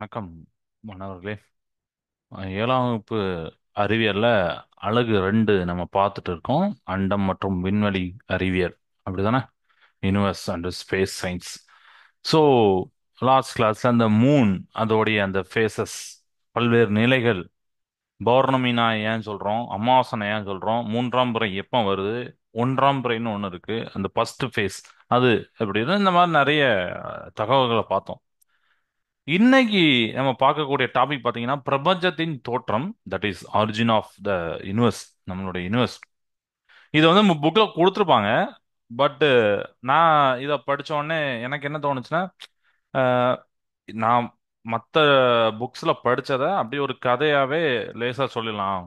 வணக்கம் மாணவர்களே. 7ஆம் வகுப்பு அறிவியல்ல அழகு 2 நம்ம பார்த்துட்டு இருக்கோம். அண்டம் மற்றும் விண்வெளி அறிவியல், அப்படிதானே? Universe and space science. So last கிளாஸ்ல அந்த மூன், அதோடைய அந்த ஃபேசஸ், பல்வேறு நிலைகள், பௌர்ணமினா ஏன் சொல்றோம், அமாவாசனை ஏன் சொல்றோம், மூன்றாம் பிறை எப்போ வருது, ஒன்றாம் பிறைன்னு ஒன்று இருக்கு, அந்த ஃபர்ஸ்ட் ஃபேஸ் அது எப்படின்னு இந்த மாதிரி நிறைய தகவல்களை பார்த்தோம். இன்னைக்கு நம்ம பார்க்கக்கூடிய டாபிக் பார்த்தீங்கன்னா பிரபஞ்சத்தின் தோற்றம், that is origin of the universe, நம்மளுடைய யூனிவர்ஸ். இது வந்து புக்கில் கொடுத்துருப்பாங்க. பட் நான் இதை படிச்ச உடனே எனக்கு என்ன தோணுச்சுன்னா, அஹ், நான் மற்ற புக்ஸில் படிச்சதை அப்படியே ஒரு கதையாவே லேசாக சொல்லிடலாம்.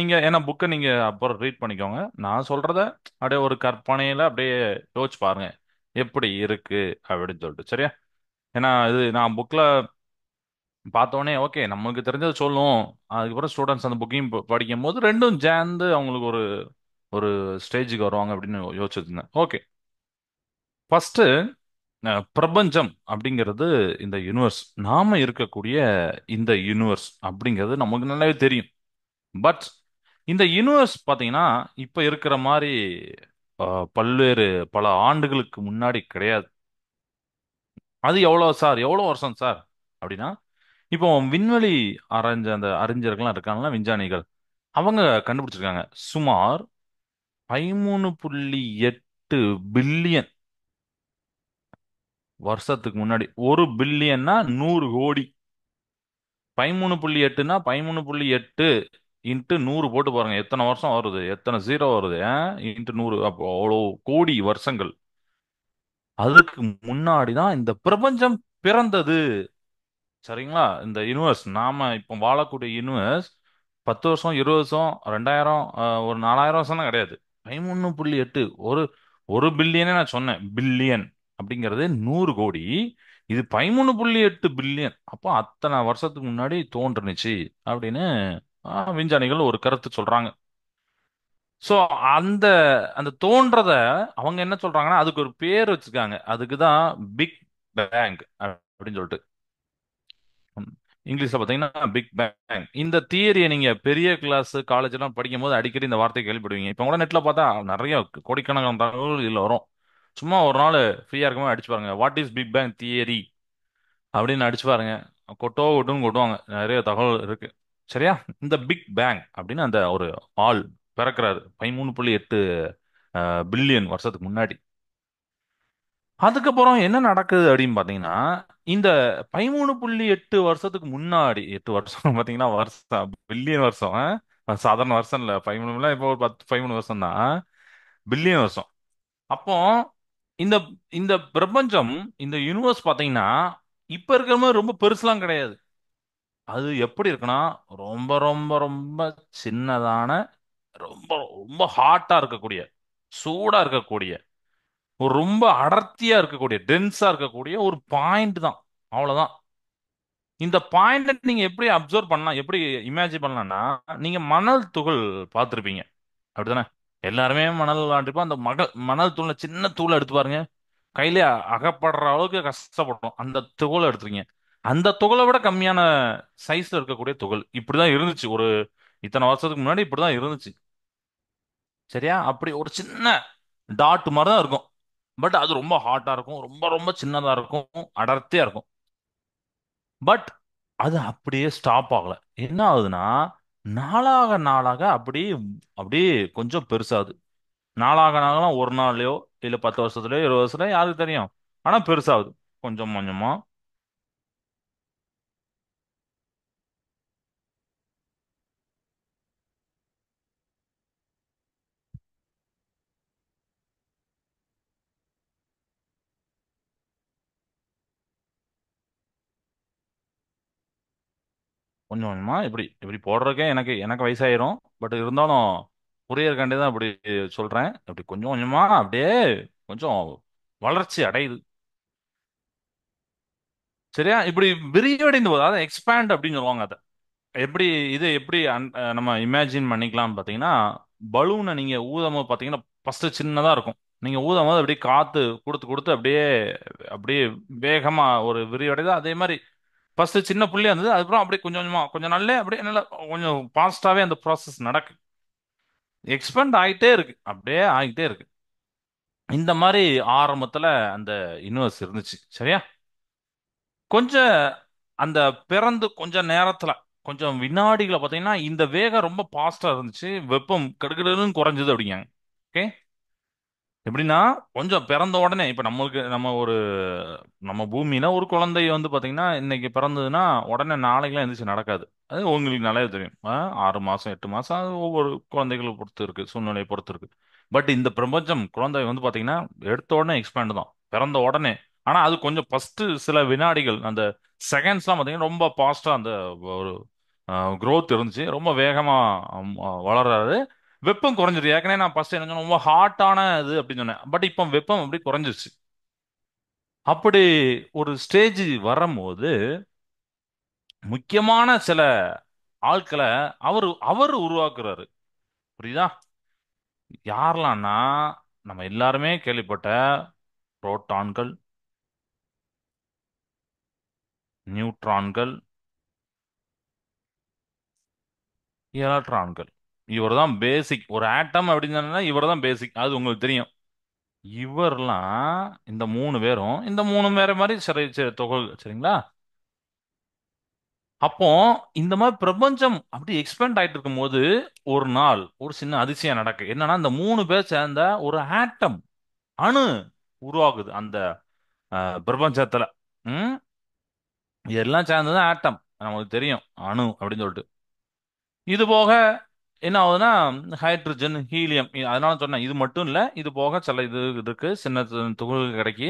நீங்க ஏன்னா புக்கை நீங்க அப்புறம் ரீட் பண்ணிக்கோங்க. நான் சொல்றத அப்படியே ஒரு கற்பனையில அப்படியே யோசிச்சு பாருங்க எப்படி இருக்கு அப்படின்னு சொல்லிட்டு, சரியா? ஏன்னா இது நான் புக்ல பார்த்தோன்னே ஓகே நமக்கு தெரிஞ்சதை சொல்லும், அதுக்கப்புறம் ஸ்டூடெண்ட்ஸ் அந்த புக்கையும் படிக்கும் போது ரெண்டும் சேர்ந்து அவங்களுக்கு ஒரு ஒரு ஸ்டேஜுக்கு வருவாங்க அப்படின்னு யோசிச்சிருந்தேன். ஓகே, ஃபர்ஸ்ட் பிரபஞ்சம் அப்படிங்கிறது இந்த யூனிவர்ஸ், நாம இருக்கக்கூடிய இந்த யூனிவர்ஸ் அப்படிங்கிறது நமக்கு நல்லாவே தெரியும். பட் இந்த யூனிவர்ஸ் பார்த்தீங்கன்னா இப்போ இருக்கிற மாதிரி பல்வேறு பல ஆண்டுகளுக்கு முன்னாடி கிடையாது. அது எவ்வளோ சார், எவ்வளோ வருஷம் சார் அப்படின்னா, இப்போ விண்வெளி ஆராய்ஞ்ச அந்த அறிஞர்கள்லாம் இருக்காங்களா, விஞ்ஞானிகள், அவங்க கண்டுபிடிச்சிருக்காங்க சுமார் 13.8 பில்லியன் வருஷத்துக்கு முன்னாடி. 1 பில்லியன்னா 100 கோடி. 13.8னா 13.8 இன்ட்டு 100 போட்டு பாருங்க எத்தனை வருஷம் வருது, எத்தனை ஜீரோ வருது, இன்ட்டு 100, அப்போ அவ்வளோ கோடி வருஷங்கள். அதுக்கு முன்னாடி தான் இந்த பிரபஞ்சம் பிறந்தது. சரிங்களா? இந்த யூனிவர்ஸ், நாம இப்போ வாழக்கூடிய யூனிவர்ஸ் 10 வருஷம், 20 வருஷம், 2000, ஒரு 4000 வருஷம்லாம் கிடையாது. 13.8, ஒரு ஒரு பில்லியனே நான் சொன்னேன். பில்லியன் அப்படிங்கிறது 100 கோடி. இது 13.8 பில்லியன். அப்போ அத்தனை வருஷத்துக்கு முன்னாடி தோன்றுனுச்சு அப்படின்னு விஞ்ஞானிகள் ஒரு கருத்து சொல்றாங்க. ஸோ அந்த அந்த தோன்றத அவங்க என்ன சொல்றாங்கன்னா, அதுக்கு ஒரு பேர் வச்சிருக்காங்க. அதுக்கு தான் பிக் பேங் அப்படின்னு சொல்லிட்டு. ம். இங்கிலீஷ்ல பாத்தீங்கன்னா பிக் பேங். இந்த தியரியை நீங்க பெரிய கிளாஸ் காலேஜ் எல்லாம் படிக்கும் போது அடிக்கடி இந்த வார்த்தையை கேள்விப்படுவீங்க. இப்ப கூட நெட்ல பார்த்தா நிறைய கோடிக்கணக்கான தகவல் இதுல வரும். சும்மா ஒரு நாள் ஃப்ரீயா இருக்கும்போது அடிச்சு பாருங்க, what is big bang theory அப்படின்னு அடிச்சு பாருங்க. கொட்டுன்னு கொட்டுவாங்க, நிறைய தகவல் இருக்கு. சரியா? இந்த பிக் பேங் அப்படின்னு அந்த ஒரு ஆள் பிறக்கிறாரு 13.8 பில்லியன் வருஷத்துக்கு முன்னாடி. அதுக்கப்புறம் என்ன நடக்குது அப்படின்னு பாத்தீங்கன்னா, இந்த 13.8 வருஷத்துக்கு முன்னாடி, 8 வருஷம் பாத்தீங்கன்னா வருஷம், பில்லியன் வருஷம். சாதாரண வருஷம் இல்ல. 13 இப்போ ஒரு 13 வருஷம் தான், பில்லியன் வருஷம். அப்போ இந்த இந்த பிரபஞ்சம், இந்த யூனிவர்ஸ் பாத்தீங்கன்னா இப்ப இருக்கிற மாதிரி ரொம்ப பெருசுலாம் கிடையாது. அது எப்படி இருக்குன்னா, ரொம்ப ரொம்ப ரொம்ப சின்னதான, ரொம்ப ரொம்ப ஹாட்டா இருக்கக்கூடிய, சூடா இருக்கக்கூடிய, ஒரு ரொம்ப அடர்த்தியா இருக்கக்கூடிய, டென்ஸா இருக்கக்கூடிய ஒரு பாயிண்ட் தான். அவ்வளவுதான். இந்த பாயிண்ட நீங்க எப்படி அப்சர்வ் பண்ணலாம், எப்படி இமேஜின் பண்ணலாம்னா, நீங்க மணல் துகள் பார்த்திருப்பீங்க, அப்படிதானே? எல்லாருமே மணல் விளையாண்டுருப்போம். அந்த மணல் தூள்ல சின்ன தூளை எடுத்து பாருங்க, கையிலே அகப்படுற அளவுக்கு கஷ்டப்படும். அந்த துகளை எடுத்துருங்க. அந்த துகளை விட கம்மியான சைஸ்ல இருக்கக்கூடிய துகள் இப்படிதான் இருந்துச்சு ஒரு இத்தனை வருஷத்துக்கு முன்னாடி, இப்படிதான் இருந்துச்சு. சரியா? அப்படி ஒரு சின்ன டாட் மாதிரி தான் இருக்கும். பட் அது ரொம்ப ஹாட்டா இருக்கும், ரொம்ப ரொம்ப சின்னதா இருக்கும், அடர்த்தியா இருக்கும். பட் அது அப்படியே ஸ்டாப் ஆகல. என்ன ஆகுதுன்னா, நாளாக நாளாக அப்படியே அப்படியே கொஞ்சம் பெருசாகுது. நாளாக நாளாக ஒரு நாள்லயோ இல்ல 10 வருஷத்துலயோ 20 வருஷத்துலயோ யாருக்கு தெரியும். ஆனா பெருசாகுது கொஞ்சம் கொஞ்சமா. கொஞ்சம் கொஞ்சமா இப்படி இப்படி போடுறதுக்கே எனக்கு எனக்கு வயசாயிரும். பட் இருந்தாலும் புரியறதுக்காண்டி தான் இப்படி சொல்றேன். அப்படி கொஞ்சம் கொஞ்சமா அப்படியே கொஞ்சம் வளர்ச்சி அடையுது. சரியா? இப்படி விரிவடைந்து போகுது, அதாவது எக்ஸ்பேண்ட் அப்படின்னு சொல்லுவாங்க அதை. எப்படி இது எப்படி நம்ம இமேஜின் பண்ணிக்கலாம் பாத்தீங்கன்னா, பலூனை நீங்க ஊதும் போது பாத்தீங்கன்னா ஃபர்ஸ்ட் சின்னதா இருக்கும். நீங்க ஊதும் போது அப்படியே காத்து கொடுத்து கொடுத்து அப்படியே அப்படியே வேகமா ஒரு விரிவடையுது. அதே மாதிரி ஃபர்ஸ்ட் சின்ன புள்ளியா இருந்தது, அதுக்கப்புறம் அப்படியே கொஞ்சம் கொஞ்சமா கொஞ்சம் நாள்லயே அப்படியே நல்லா கொஞ்சம் ஃபாஸ்டாவே அந்த ப்ராசஸ் நடக்கு. எக்ஸ்பேண்ட் ஆகிட்டே இருக்கு, அப்படியே ஆகிட்டே இருக்கு. இந்த மாதிரி ஆரம்பத்துல அந்த யூனிவர்ஸ் இருந்துச்சு, சரியா? கொஞ்சம் அந்த பிறந்து கொஞ்ச நேரத்துல, கொஞ்சம் வினாடிகளை பார்த்தீங்கன்னா இந்த வேகம் ரொம்ப ஃபாஸ்டா இருந்துச்சு, வெப்பம் கடுகடுன்னு குறைஞ்சது அப்படிங்க. ஓகே. எப்படின்னா, கொஞ்சம் பிறந்த உடனே இப்ப நம்மளுக்கு நம்ம பூமியில ஒரு குழந்தை வந்து பாத்தீங்கன்னா இன்னைக்கு பிறந்ததுன்னா உடனே நாளைக்கெல்லாம் எந்திரிச்சு நடக்காது. அது உங்களுக்கு நல்லாவே தெரியும். 6 மாசம் 8 மாசம், அது ஒவ்வொரு குழந்தைகளை பொறுத்து இருக்கு, சூழ்நிலையை பொறுத்து இருக்கு. பட் இந்த பிரபஞ்சம் குழந்தை வந்து பாத்தீங்கன்னா எடுத்த உடனே எக்ஸ்பேண்ட் தான், பிறந்த உடனே. ஆனா அது கொஞ்சம் ஃபர்ஸ்ட் சில வினாடிகள், அந்த செகண்ட்ஸ்லாம் பாத்தீங்கன்னா ரொம்ப ஃபாஸ்டா அந்த ஒரு growth இருந்துச்சு, ரொம்ப வேகமா வளர்றாரு. வெப்பம் குறைஞ்சிரு. ஏற்கனவே நான் ஃபர்ஸ்ட் என்ன சொன்னேன், ரொம்ப ஹாட்டான இது அப்படின்னு சொன்னேன். பட் இப்போ வெப்பம் அப்படி குறைஞ்சிருச்சு. அப்படி ஒரு ஸ்டேஜ் வரும்போது முக்கியமான சில ஆட்களை அவர் அவர் உருவாக்குறாரு. புரியுதா? யாரெல்லாம்னா, நம்ம எல்லாருமே கேள்விப்பட்ட புரோட்டான்கள், நியூட்ரான்கள், எலக்ட்ரான்கள். இவர் தான் பேசிக். ஒரு ஆட்டம் அப்படின்னு சொன்னா இவர் தான் பேசிக், அது உங்களுக்கு தெரியும். இவரெல்லாம், இந்த 3 பேரும், இந்த 3 பேரை மாதிரி சரி தொகை, சரிங்களா? அப்போ இந்த மாதிரி பிரபஞ்சம் அப்படி எக்ஸ்பேண்ட் ஆயிட்டு இருக்கும்போது ஒரு நாள் ஒரு சின்ன அதிசயம் நடக்கு. என்னன்னா, இந்த 3 பேர் சேர்ந்த ஒரு ஆட்டம், அணு உருவாகுது அந்த பிரபஞ்சத்துல. ம் இதெல்லாம் சேர்ந்தது ஆட்டம், நமக்கு தெரியும் அணு அப்படின்னு சொல்லிட்டு. இது போக என்ன ஆகுதுன்னா, ஹைட்ரஜன், ஹீலியம், அதனால சொன்னேன் இது மட்டும் இல்ல, இது போக சில இது இருக்கு, சின்ன சின்ன துகள்கள் கிடைக்கி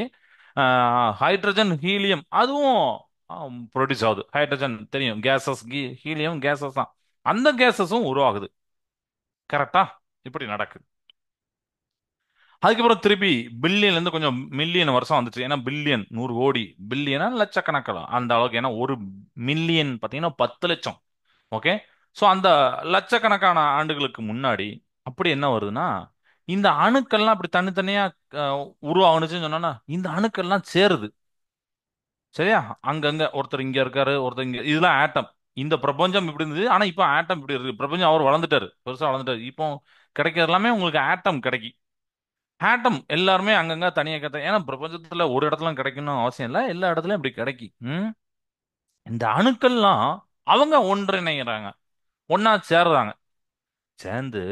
ஹைட்ரஜன், ஹீலியம் அதுவும் ப்ரொடியூஸ் ஆகுது. ஹைட்ரஜன் தெரியும், கேசஸ். ஹீலியம் கேசஸ் தான். அந்த கேசஸும் உருவாகுது. கரெக்டா? இப்படி நடக்குது. அதுக்கப்புறம் திருப்பி பில்லியன்ல இருந்து கொஞ்சம் மில்லியன் வருஷம் வந்துச்சு. ஏன்னா பில்லியன் 100 கோடி, பில்லியனா லட்சக்கணக்கில் அந்த அளவுக்கு. ஏன்னா ஒரு மில்லியன் பார்த்தீங்கன்னா 10 லட்சம். ஓகே. ஸோ அந்த லட்சக்கணக்கான ஆண்டுகளுக்கு முன்னாடி அப்படி என்ன வருதுன்னா, இந்த அணுக்கள்லாம் அப்படி தனித்தனியா உருவாகுனுச்சுன்னு சொன்னா, இந்த அணுக்கள்லாம் சேருது. சரியா? அங்கங்க ஒருத்தர் இங்க இருக்காரு, ஒருத்தர் இங்க, இதெல்லாம் ஆட்டம். இந்த பிரபஞ்சம் இப்படி இருந்தது, ஆனா இப்போ ஆட்டம் இப்படி இருக்கு. பிரபஞ்சம் அவர் வளர்ந்துட்டாரு, பெருசா வளர்ந்துட்டாரு. இப்போ கிடைக்கிறது எல்லாமே உங்களுக்கு ஆட்டம் கிடைக்கும். ஆட்டம் எல்லாருமே அங்கங்க தனியா ஏன்னா பிரபஞ்சத்துல ஒரு இடத்துல கிடைக்கணும்னு அவசியம் இல்லை, எல்லா இடத்துலயும் இப்படி கிடைக்கும். இந்த அணுக்கள்லாம் அவங்க ஒன்றிணைகிறாங்க, ஒன்னா சேர்றாங்க, சேர்ந்து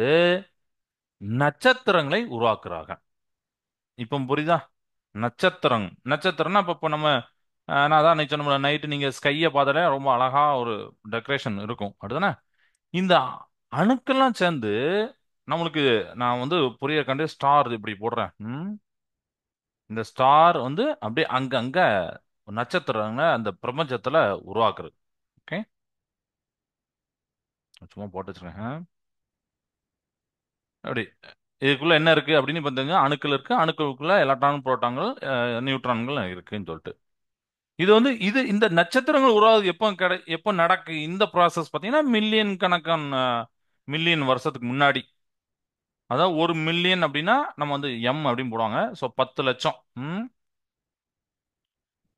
நட்சத்திரங்களை உருவாக்குறாங்க. இப்போ புரியுதா? நட்சத்திரம்னா இப்போ நம்ம நான் அதான் அன்னைக்கு சொன்ன நைட்டு நீங்க ஸ்கையை பார்த்தாலே ரொம்ப அழகா ஒரு டெக்கரேஷன் இருக்கும், அப்படிதானே? இந்த அணுக்கள்லாம் சேர்ந்து நம்மளுக்கு, நான் வந்து புரிய கண்டு ஸ்டார் இப்படி போடுறேன். இந்த ஸ்டார் வந்து அப்படியே அங்கங்க நட்சத்திரங்க அந்த பிரபஞ்சத்துல உருவாக்குறது. ஓகே. சும்மா போட்டு வச்சிருக்கேன். அப்படி இதுக்குள்ள என்ன இருக்கு அப்படின்னு பார்த்தீங்கன்னா, அணுக்கள் இருக்கு, அணுக்களுக்குள்ள எலக்ட்ரான், புரோட்டான்கள், நியூட்ரான்கள் இருக்குன்னு சொல்லிட்டு. இது வந்து இந்த நட்சத்திரங்கள் உருவாகுது எப்போ எப்போ நடக்கு இந்த ப்ராசஸ் பார்த்தீங்கன்னா, மில்லியன் கணக்கான மில்லியன் வருஷத்துக்கு முன்னாடி. அதாவது ஒரு மில்லியன் அப்படின்னா நம்ம வந்து அப்படின்னு போடுவாங்க. ஸோ 10 லட்சம்.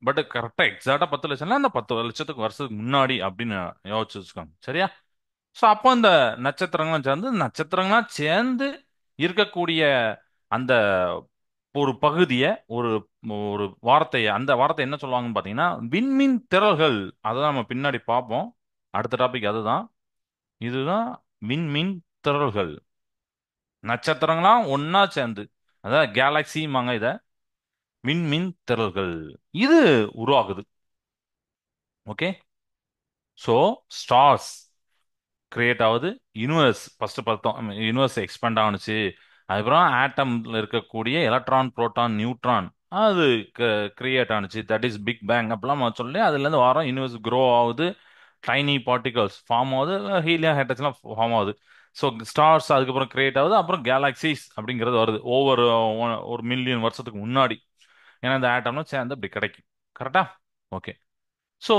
பட் கரெக்டா எக்ஸாக்டா 10 லட்சம்ல அந்த 10 லட்சத்துக்கு வருஷத்துக்கு முன்னாடி அப்படின்னு யோசிச்சு வச்சுக்கோங்க, சரியா? ஸோ அப்போ அந்த நட்சத்திரங்களாம் சேர்ந்து இருக்கக்கூடிய அந்த ஒரு பகுதியை, ஒரு ஒரு வார்த்தையை, அந்த வார்த்தை என்ன சொல்லுவாங்கன்னு பார்த்தீங்கன்னா விண்மீன் திரள்கள். அதை நம்ம பின்னாடி பார்ப்போம். அடுத்த டாபிக் அதுதான். இதுதான் விண்மீன் திரள்கள். நட்சத்திரங்களாம் ஒன்னா சேர்ந்து, அதாவது கேலக்சிமாங்க இத, விண்மீன் திரள்கள் இது உருவாகுது. ஓகே. ஸோ ஸ்டார்ஸ் கிரியேட் ஆகுது. யூனிவர்ஸ் ஃபர்ஸ்ட் பார்த்தோம், யூனிவர்ஸ் எக்ஸ்பேண்ட் ஆனுச்சு. அதுக்கப்புறம் ஆட்டம்ல இருக்கக்கூடிய எலக்ட்ரான், புரோட்டான், நியூட்ரான் அது கிரியேட் ஆனுச்சு. தட் இஸ் பிக் பேங் அப்படிலாம் நம்ம சொல்லி அதுல இருந்து வரோம். யூனிவர்ஸ் க்ரோ ஆகுது, டைனி பார்ட்டிகல்ஸ் ஃபார்ம் ஆகுது, ஹீலியம், ஹைட்ரஜன்லாம் ஃபார்ம் ஆகுது. ஸோ ஸ்டார்ஸ் அதுக்கப்புறம் கிரியேட் ஆகுது. அப்புறம் கேலாக்சிஸ் அப்படிங்கிறது வருது ஒவ்வொரு ஒரு மில்லியன் வருஷத்துக்கு முன்னாடி. ஏன்னா இந்த ஆட்டம்லாம் சேர்ந்து அப்படி கிடைக்கும். கரெக்டா? ஓகே. ஸோ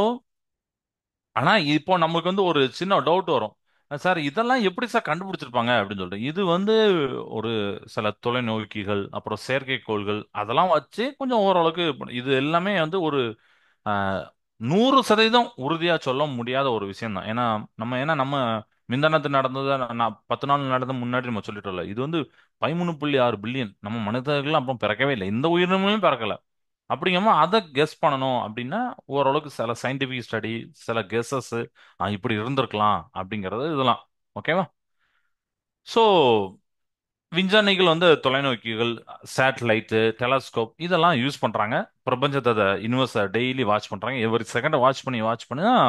ஆனா இப்போ நமக்கு வந்து ஒரு சின்ன டவுட் வரும். சார் இதெல்லாம் எப்படி சார் கண்டுபிடிச்சிருப்பாங்க அப்படின்னு சொல்லிட்டு. இது வந்து ஒரு சில தொலைநோக்கிகள், அப்புறம் செயற்கைக்கோள்கள் அதெல்லாம் வச்சு கொஞ்சம் ஓரளவுக்கு இது எல்லாமே வந்து ஒரு 100% உறுதியா சொல்ல முடியாத ஒரு விஷயம் தான். ஏன்னா நம்ம மிந்தானத்து நடந்தது, நான் 10 நாள் நடந்த முன்னாடி நம்ம சொல்லிட்டோம்ல. இது வந்து 13.6 பில்லியன் நம்ம மனிதர்கள் அப்புறம் பிறக்கவே இல்லை, எந்த உயிரினங்களும் பிறக்கல. அப்படிங்கம்மா அதை கெஸ் பண்ணணும் அப்படின்னா ஓரளவுக்கு சில சயின்டிபிக் ஸ்டடி, சில கெஸ்ஸஸ் இப்படி இருந்திருக்கலாம் அப்படிங்கிறது இதெல்லாம். ஓகேவா? ஸோ விஞ்ஞானிகள் வந்து தொலைநோக்கிகள், சேட்டலைட்டு, டெலஸ்கோப் இதெல்லாம் யூஸ் பண்றாங்க. பிரபஞ்சத்தை, யூனிவர்ஸை டெய்லி வாட்ச் பண்றாங்க. எவ்ரி செகண்ட் வாட்ச் பண்ணி தான்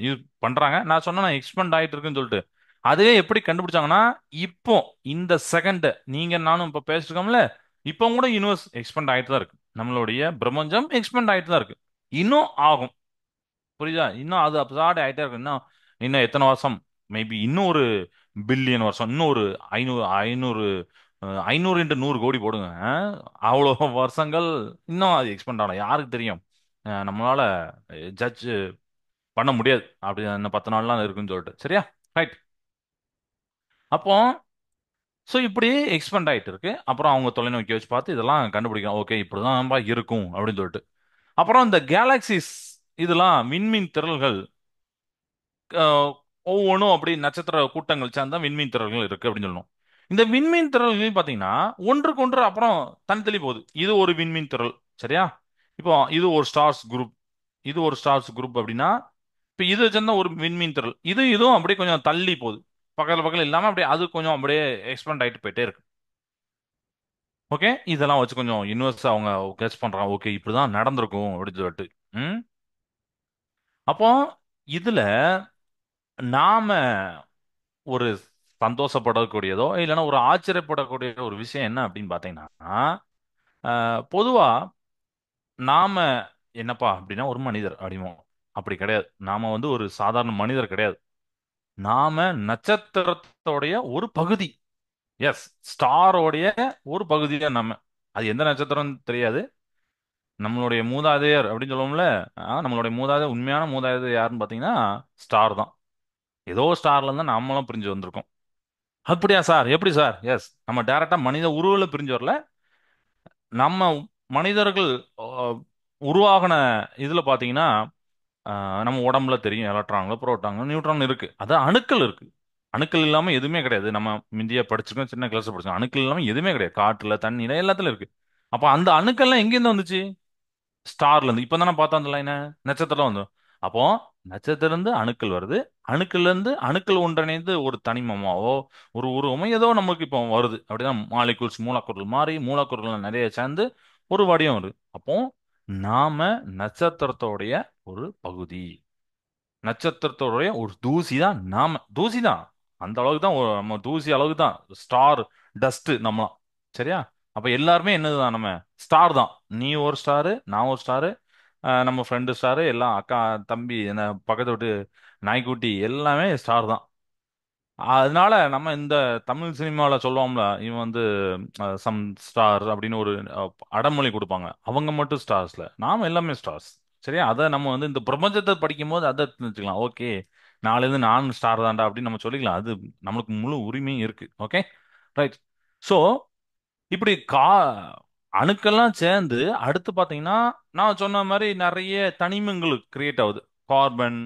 யூஸ் பண்றாங்க. நான் சொன்னா எக்ஸ்பெண்ட் ஆயிட்டு இருக்குன்னு சொல்லிட்டு, அதுவே எப்படி கண்டுபிடிச்சாங்கன்னா, இப்போ இந்த செகண்ட் நீங்க நானும் இப்ப பேசிட்டு இருக்கோம்ல, இப்போ கூட யூனிவர்ஸ் எக்ஸ்பெண்ட் ஆயிட்டு தான் இருக்கு. நம்மளுடைய பிரபஞ்சம் எக்ஸ்பெண்ட் ஆயிட்டு தான் இருக்கு. இன்னும் ஆகும். புரியுதா? இன்னும் அது அப்சார்ட் ஆயிட்டே இருக்கு. இன்னும் இன்னும் எத்தனை வருஷம், மேபி இன்னும் ஒரு பில்லியன் வருஷம், இன்னும் ஒரு 500 500 × 100 கோடி போடுங்க. அவ்வளோ வருஷங்கள் இன்னும் அது எக்ஸ்பெண்ட் ஆகலாம். யாருக்கு தெரியும்? நம்மளால ஜட்ஜ் பண்ண முடியாது அப்படி இன்னும் 10 நாள்லாம் இருக்குன்னு சொல்லிட்டு. சரியா? ரைட். அப்போ ஸோ இப்படி எக்ஸ்பெண்ட் ஆயிட்டு இருக்கு. அப்புறம் அவங்க தொலைநோக்கி வச்சு பார்த்து இதெல்லாம் கண்டுபிடிக்கலாம். ஓகே, இப்படிதான் இருக்கும் அப்படின்னு சொல்லிட்டு. அப்புறம் இந்த கேலக்சிஸ், இதெல்லாம் விண்மீன் திரள்கள், அஹ், ஒவ்வொன்றும் அப்படி நட்சத்திர கூட்டங்கள் சேர்ந்தா விண்மீன் திரள்கள் இருக்கு அப்படின்னு சொல்லணும். இந்த விண்மீன் திரள்கள் பாத்தீங்கன்னா ஒன்றுக்கு ஒன்று அப்புறம் தனித்தள்ளி போகுது. இது ஒரு விண்மீன் திரள். சரியா? இப்போ இது ஒரு ஸ்டார்ஸ் குரூப், இது ஒரு ஸ்டார்ஸ் குரூப் அப்படின்னா, இப்போ இது சேர்ந்த ஒரு விண்மீன் திரள், இதுவும் அப்படியே கொஞ்சம் தள்ளி போகுது. பக்கத்துல பக்கத்துல இல்லாம அப்படியே அது கொஞ்சம் அப்படியே எக்ஸ்பேண்ட் ஆயிட்டு போயிட்டே இருக்கு. ஓகே, இதெல்லாம் வச்சு கொஞ்சம் யூனிவர்ஸ் அவங்க கெஸ் பண்றாங்க. ஓகே, இப்படிதான் நடந்திருக்கும் அப்படின்னு சொல்லிட்டு. ம் அப்போ இதுல நாம ஒரு சந்தோஷப்படக்கூடியதோ இல்லைன்னா ஒரு ஆச்சரியப்படக்கூடிய ஒரு விஷயம் என்ன அப்படின்னு பாத்தீங்கன்னா, பொதுவா நாம என்னப்பா அப்படின்னா ஒரு மனிதர் அப்படிமோ, அப்படி கிடையாது. நாம வந்து ஒரு சாதாரண மனிதர் கிடையாது. நாம நட்சத்திரத்தோடைய ஒரு பகுதி. எஸ், ஸ்டாரோடைய ஒரு பகுதி தான் நம்ம. அது எந்த நட்சத்திரம் தெரியாது. நம்மளுடைய மூதாதையர் அப்படின்னு சொல்லுவோம்ல, நம்மளுடைய மூதாதையர், உண்மையான மூதாதையர் யாருன்னு பாத்தீங்கன்னா ஸ்டார் தான். ஏதோ ஸ்டார்ல இருந்து நம்மளும் பிரிஞ்சு வந்திருக்கோம். அப்படியா சார்? எப்படி சார்? எஸ், நம்ம டைரக்டா மனித உருவில பிரிஞ்சு வரல. நம்ம மனிதர்கள் உருவாகின இதுல பாத்தீங்கன்னா, நம்ம உடம்புல தெரியும் எலக்ட்ரான்கள், புரோட்டான்கள், நியூட்ரான் இருக்கு. அது அணுக்கள் இருக்கு. அணுக்கள் இல்லாம எதுவுமே கிடையாது. நம்ம முந்திய படிச்சிருக்கோம், சின்ன கிளாஸ் படிச்சோம். அணுக்கள் இல்லாம எதுவுமே கிடையாது. காற்றுல, தண்ணியில, எல்லாத்துல இருக்கு. அப்ப அந்த அணுக்கள்லாம் எங்கேருந்து வந்துச்சு? ஸ்டார்ல இருந்து. இப்ப தானே பார்த்தோம் அந்த லைனை, நட்சத்திரம் வந்து. அப்போ நட்சத்திரம் இருந்து அணுக்கள் வருது. அணுக்கள்ல இருந்து அணுக்கள் ஒன்றிணைந்து ஒரு தனிமமாவோ ஒரு உருவமோ ஏதோ நமக்கு இப்போ வருது. அப்படிதான் மாலிகூல்ஸ், மூலக்கூறுகள் மாறி மூலக்கூறுகள் நிறைய சேர்ந்து ஒரு வடிவம் வருது. அப்போ நாம நட்சத்திரத்தோடைய ஒரு பகுதி. நட்சத்திரத்தோடைய ஒரு தூசி தான் நாம. தூசி தான். அந்த அளவுக்கு தான் நம்ம தூசி அளவுக்கு தான் ஸ்டார் டஸ்ட் நம்மளாம். சரியா? அப்ப எல்லாருமே என்னதுதான்? நம்ம ஸ்டார் தான். நீ ஒரு ஸ்டாரு, நான் ஒரு ஸ்டாரு, நம்ம ஃப்ரெண்டு ஸ்டாரு, எல்லாம் அக்கா, தம்பி, என்ன பக்கத்து வீட்டு நாய்க்குட்டி எல்லாமே ஸ்டார் தான். அதனால நம்ம இந்த தமிழ் சினிமாவில் சொல்லுவோம்ல, இவன் வந்து சம் ஸ்டார் அப்படின்னு ஒரு அடமொழி கொடுப்பாங்க. அவங்க மட்டும் ஸ்டார்ஸ்ல, நாம எல்லாமே ஸ்டார்ஸ். சரியா? அதை நம்ம வந்து இந்த பிரபஞ்சத்தை படிக்கும் போது அதை தெரிஞ்சுக்கலாம். ஓகே, நாளையிலிருந்து நான் ஸ்டார் தான்டா அப்படின்னு நம்ம சொல்லிக்கலாம். அது நம்மளுக்கு முழு உரிமையும் இருக்கு. Okay, right. ஸோ இப்படி அணுக்கெல்லாம் சேர்ந்து அடுத்து பாத்தீங்கன்னா, நான் சொன்ன மாதிரி நிறைய தனிமங்கள் கிரியேட் ஆகுது. கார்பன்,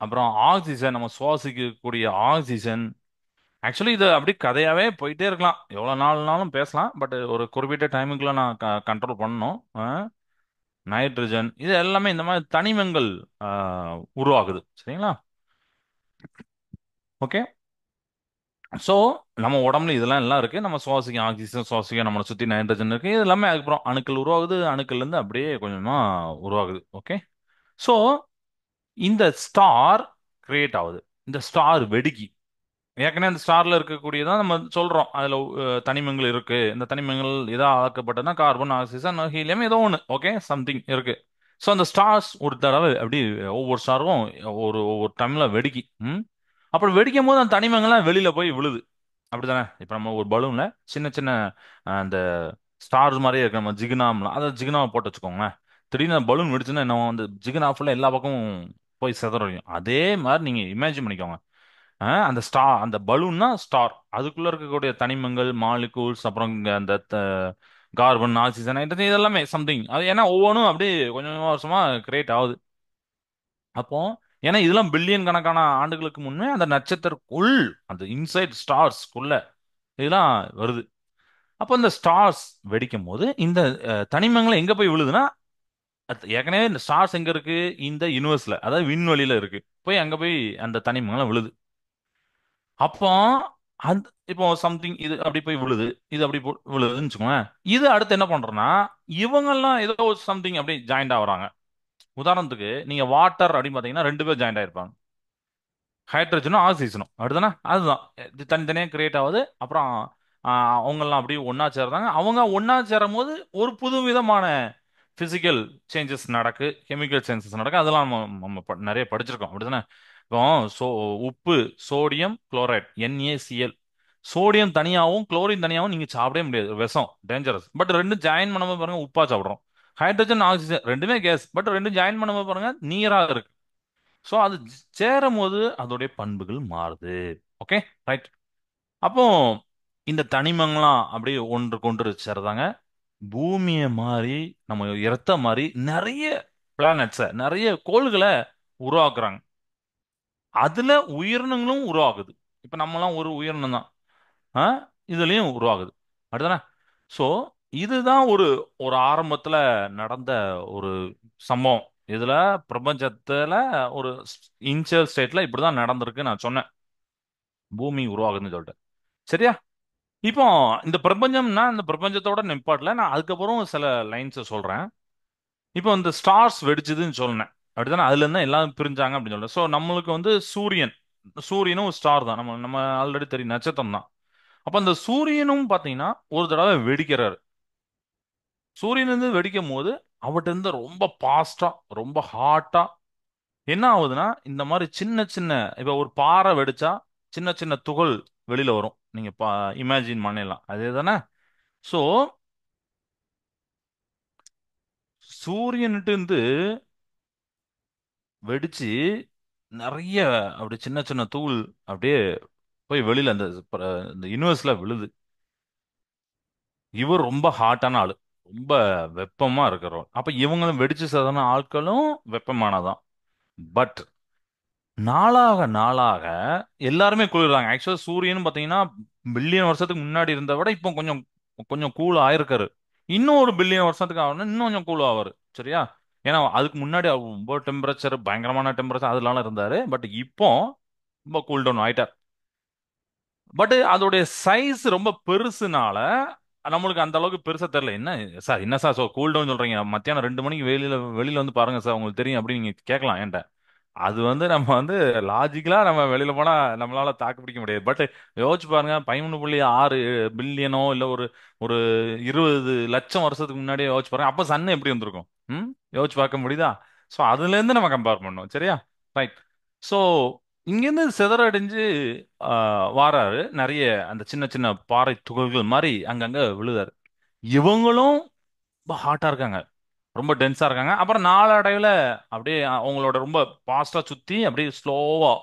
அப்புறம் ஆக்சிஜன், நம்ம சுவாசிக்கக்கூடிய ஆக்சிஜன். ஆக்சுவலி இது அப்படி கதையாவே போயிட்டே இருக்கலாம், எவ்வளவு நாள்னாலும் பேசலாம். பட் ஒரு குறிப்பிட்ட டைமுக்குள்ள நான் கண்ட்ரோல் பண்ணணும். நைட்ரஜன், இது எல்லாமே இந்த மாதிரி தனிமங்கள் உருவாகுது. சரிங்களா? ஓகே. ஸோ நம்ம உடம்புல இதெல்லாம் எல்லாம் இருக்கு. நம்ம சுவாசிக்க ஆக்சிஜன், சுவாசிக்க நம்மளை சுத்தி நைட்ரஜன் இருக்கு. இது எல்லாமே அதுக்கப்புறம் அணுக்கள் உருவாகுது. அணுக்கள்ல இருந்து அப்படியே கொஞ்சமா உருவாகுது. ஓகே. ஸோ இந்த ஸ்டார் கிரியேட் ஆகுது. இந்த ஸ்டார் வெடிக்கி, ஏற்கனவே அந்த ஸ்டார்ல இருக்கக்கூடியதான் நம்ம சொல்றோம். அதுல தனிமங்கள் இருக்கு. இந்த தனிமங்கள் இதா ஆக்கப்பட்டதுன்னா கார்பன், ஆக்சிஜன், ஹீலியம், ஏதோ ஒன்று. ஓகே, சம்திங் இருக்கு. ஸோ அந்த ஸ்டார்ஸ் ஒரு தடவை அப்படி ஒவ்வொரு ஸ்டாரும் ஒவ்வொரு டைம்ல வெடிக்கி. அப்புறம் வெடிக்கும் போது அந்த தனிமங்கள்லாம் வெளியில போய் விழுது. அப்படிதானே? இப்ப நம்ம ஒரு பலூன்ல சின்ன சின்ன அந்த ஸ்டார்ஸ் மாதிரியே இருக்கு. நம்ம ஜிகினாம்லாம், அதை ஜிகினாவை போட்டு வச்சுக்கோங்களேன். திடீர்னு பலூன் வெடிச்சுன்னா நம்ம வந்து ஜிகினா ஃபுல்லா எல்லா பக்கமும் போய் சிதறடியும். அதே மாதிரி நீங்க இமேஜின் பண்ணிக்கோங்க. அந்த அந்த பலூன்னா ஸ்டார், அதுக்குள்ள இருக்கக்கூடிய தனிமங்கள், மாலிகூல்ஸ், அப்புறம் இங்க அந்த கார்பன், ஆக்சிஜன், ஹைட்ரஜன் இதெல்லாமே சம்திங். அது ஏன்னா ஒவ்வொன்றும் அப்படியே கொஞ்சம் கொஞ்சமா வருஷமா கிரியேட் ஆகுது. அப்போ ஏன்னா இதெல்லாம் பில்லியன் கணக்கான ஆண்டுகளுக்கு முன்னே அந்த நட்சத்திரக்குள், அந்த இன்சைட் ஸ்டார்ஸ்க்குள்ள இதெல்லாம் வருது. அப்போ இந்த ஸ்டார்ஸ் வெடிக்கும் போது இந்த தனிமங்கள் எங்க போய் விழுதுன்னா, ஏற்கனவே இந்த ஸ்டார்ஸ் எங்க இருக்கு? இந்த யூனிவர்ஸ்ல, அதாவது விண்வெளியில இருக்கு. போய் அங்க போய் அந்த தனிமங்கள் விழுது. அப்போ அந்த இப்போ சம்திங் இது அப்படி போய் விழுது, இது அப்படி விழுதுன்னு வச்சுக்கோங்க. இது அடுத்து என்ன பண்றோம்னா, இவங்கெல்லாம் ஏதோ சம்திங் அப்படி ஜாயிண்ட் ஆகுறாங்க. உதாரணத்துக்கு நீங்க வாட்டர் அப்படின்னு பாத்தீங்கன்னா ரெண்டு பேர் ஜாயிண்ட் ஆயிருப்பாங்க, ஹைட்ரஜனும் ஆக்சிஜனும். அப்படிதானே? அதுதான் இது தனித்தனியாக கிரியேட் ஆகுது. அப்புறம் அவங்கெல்லாம் அப்படியே ஒண்ணா சேர்றாங்க. அவங்க ஒண்ணா சேரும் போது ஒரு புது விதமான பிசிக்கல் சேஞ்சஸ் நடக்கு, கெமிக்கல் சேஞ்சஸ் நடக்கு. அதெல்லாம் நம்ம நிறைய படிச்சிருக்கோம். அப்படிதானே? இப்போ சோ உப்பு, சோடியம் குளோரைட், NaCl. சோடியம் தனியாகவும் குளோரின் தனியாகவும் நீங்க சாப்பிடவே முடியாது, விஷம், டேஞ்சரஸ். பட் ரெண்டும் ஜாயின் பண்ணும்போது பாருங்க உப்பா சாப்பிடுறோம். ஹைட்ரஜன், ஆக்சிஜன் ரெண்டுமே கேஸ், பட் ரெண்டும் ஜாயின் பண்ணும்போது பாருங்க நீரா இருக்கு. ஸோ அது சேரும் போது அதோடைய பண்புகள் மாறுது. Okay, right. அப்போ இந்த தனிமங்களாம் அப்படியே ஒன்றுக்கு ஒன்று சேர்றாங்க. பூமியை மாதிரி, நம்ம இடத்த மாதிரி நிறைய பிளானட்ஸை, நிறைய கோள்களை உருவாக்குறாங்க. அதுல உயிரினங்களும் உருவாகுது. இப்ப நம்மலாம் ஒரு உயிரினம் தான். ஆ? இதுலயும் உருவாகுது. அப்படிதானே? ஸோ இதுதான் ஒரு ஒரு ஆரம்பத்துல நடந்த ஒரு சம்பவம். இதுல பிரபஞ்சத்துல ஒரு இனிஷியல் ஸ்டேட்ல இப்படிதான் நடந்திருக்கு நான் சொன்னேன், பூமி உருவாகுதுன்னு சொல்லிட்டு. சரியா? இப்போ இந்த பிரபஞ்சம்னா இந்த பிரபஞ்சத்தோட நிப்பாட்டல, நான் அதுக்கப்புறம் சில லைன்ஸ் சொல்றேன். இப்போ இந்த ஸ்டார்ஸ் வெடிச்சதுன்னு சொன்னேன், அப்படிதானே? அதுல இருந்து எல்லாம் பிரிஞ்சாங்க அப்படின்னு சொல்றேன். ஸோ நம்மளுக்கு வந்து சூரியன், சூரியனும் ஒரு ஸ்டார் தான், நம்ம நம்ம ஆல்ரெடி தெரியும், நட்சத்திரம் தான். அப்ப அந்த சூரியனும் பாத்தீங்கன்னா ஒரு தடவை வெடிக்கிறாரு. சூரியன் இருந்து வெடிக்கும் போது அவர்கிட்ட இருந்து ரொம்ப பாஸ்டா, ரொம்ப ஹாட்டா என்ன ஆகுதுன்னா, இந்த மாதிரி சின்ன சின்ன, இப்ப ஒரு பாறை வெடிச்சா சின்ன சின்ன துகள் வெளியில வரும். நீங்க இமேஜின் பண்ணலாம், அதே தானே? சோ சூரியன்ட்டு இருந்து வெடிச்சு நிறைய அப்படி சின்ன சின்ன தூள் அப்படியே போய் வெளியில அந்த இந்த யூனிவர்ஸ்ல விழுது. இவர் ரொம்ப ஹாட்டான ஆளு, ரொம்ப வெப்பமா இருக்கிறவர். அப்ப இவங்களும் வெடிச்சு சாதாரண ஆட்களும் வெப்பமானதான். பட் நாளாக நாளாக எல்லாருமே குளிர்றாங்க. ஆக்சுவலா சூரியன் பாத்தீங்கன்னா பில்லியன் வருஷத்துக்கு முன்னாடி இருந்த விட இப்போ கொஞ்சம் கொஞ்சம் கூல் ஆயிருக்காரு. இன்னும் ஒரு பில்லியன் வருஷத்துக்கு ஆகணும், இன்னும் கொஞ்சம் கூல் ஆவாரு. சரியா? ஏன்னா அதுக்கு முன்னாடி அவர் ரொம்ப டெம்பரேச்சர், பயங்கரமான டெம்பரேச்சர் அதெல்லாம் இருந்தாரு. பட் இப்போ ரொம்ப கூல் டவுன் ஆயிட்டார். பட் அதோடைய சைஸ் ரொம்ப பெருசுனால நம்மளுக்கு அந்த அளவுக்கு பெருசா தெரியல. என்ன சார், என்ன சார் கூல் டவுன் சொல்றீங்க? மத்தியானம் 2 மணிக்கு வெளியில வெளியில வந்து பாருங்க சார், உங்களுக்கு தெரியும் அப்படின்னு நீங்க கேட்கலாம் என்கிட்ட. அது வந்து நம்ம வந்து லாஜிக்கலா நம்ம வெளியில போனா நம்மளால தாக்கு பிடிக்க முடியாது. பட் யோசிச்சு பாருங்க, 13.6 பில்லியனோ இல்ல ஒரு ஒரு 20 லட்சம் வருஷத்துக்கு முன்னாடியே யோசிச்சு பாருங்க, அப்ப சன் எப்படி வந்திருக்கும்? ம் யோசிச்சு பார்க்க முடியுதா? ஸோ அதுல இருந்து நம்ம கம்பேர் பண்ணோம். சரியா? ரைட். ஸோ இங்கிருந்து சிதறடிஞ்சு வாராரு. நிறைய அந்த சின்ன சின்ன பாறை துகள்கள் மாதிரி அங்கங்க விழுதாரு. இவங்களும் ரொம்ப ஹாட்டா இருக்காங்க, ரொம்ப டென்ஸா இருக்காங்க. அப்புறம் நாளடைவுல அப்படியே அவங்களோட ரொம்ப பாஸ்டா சுத்தி அப்படியே ஸ்லோவா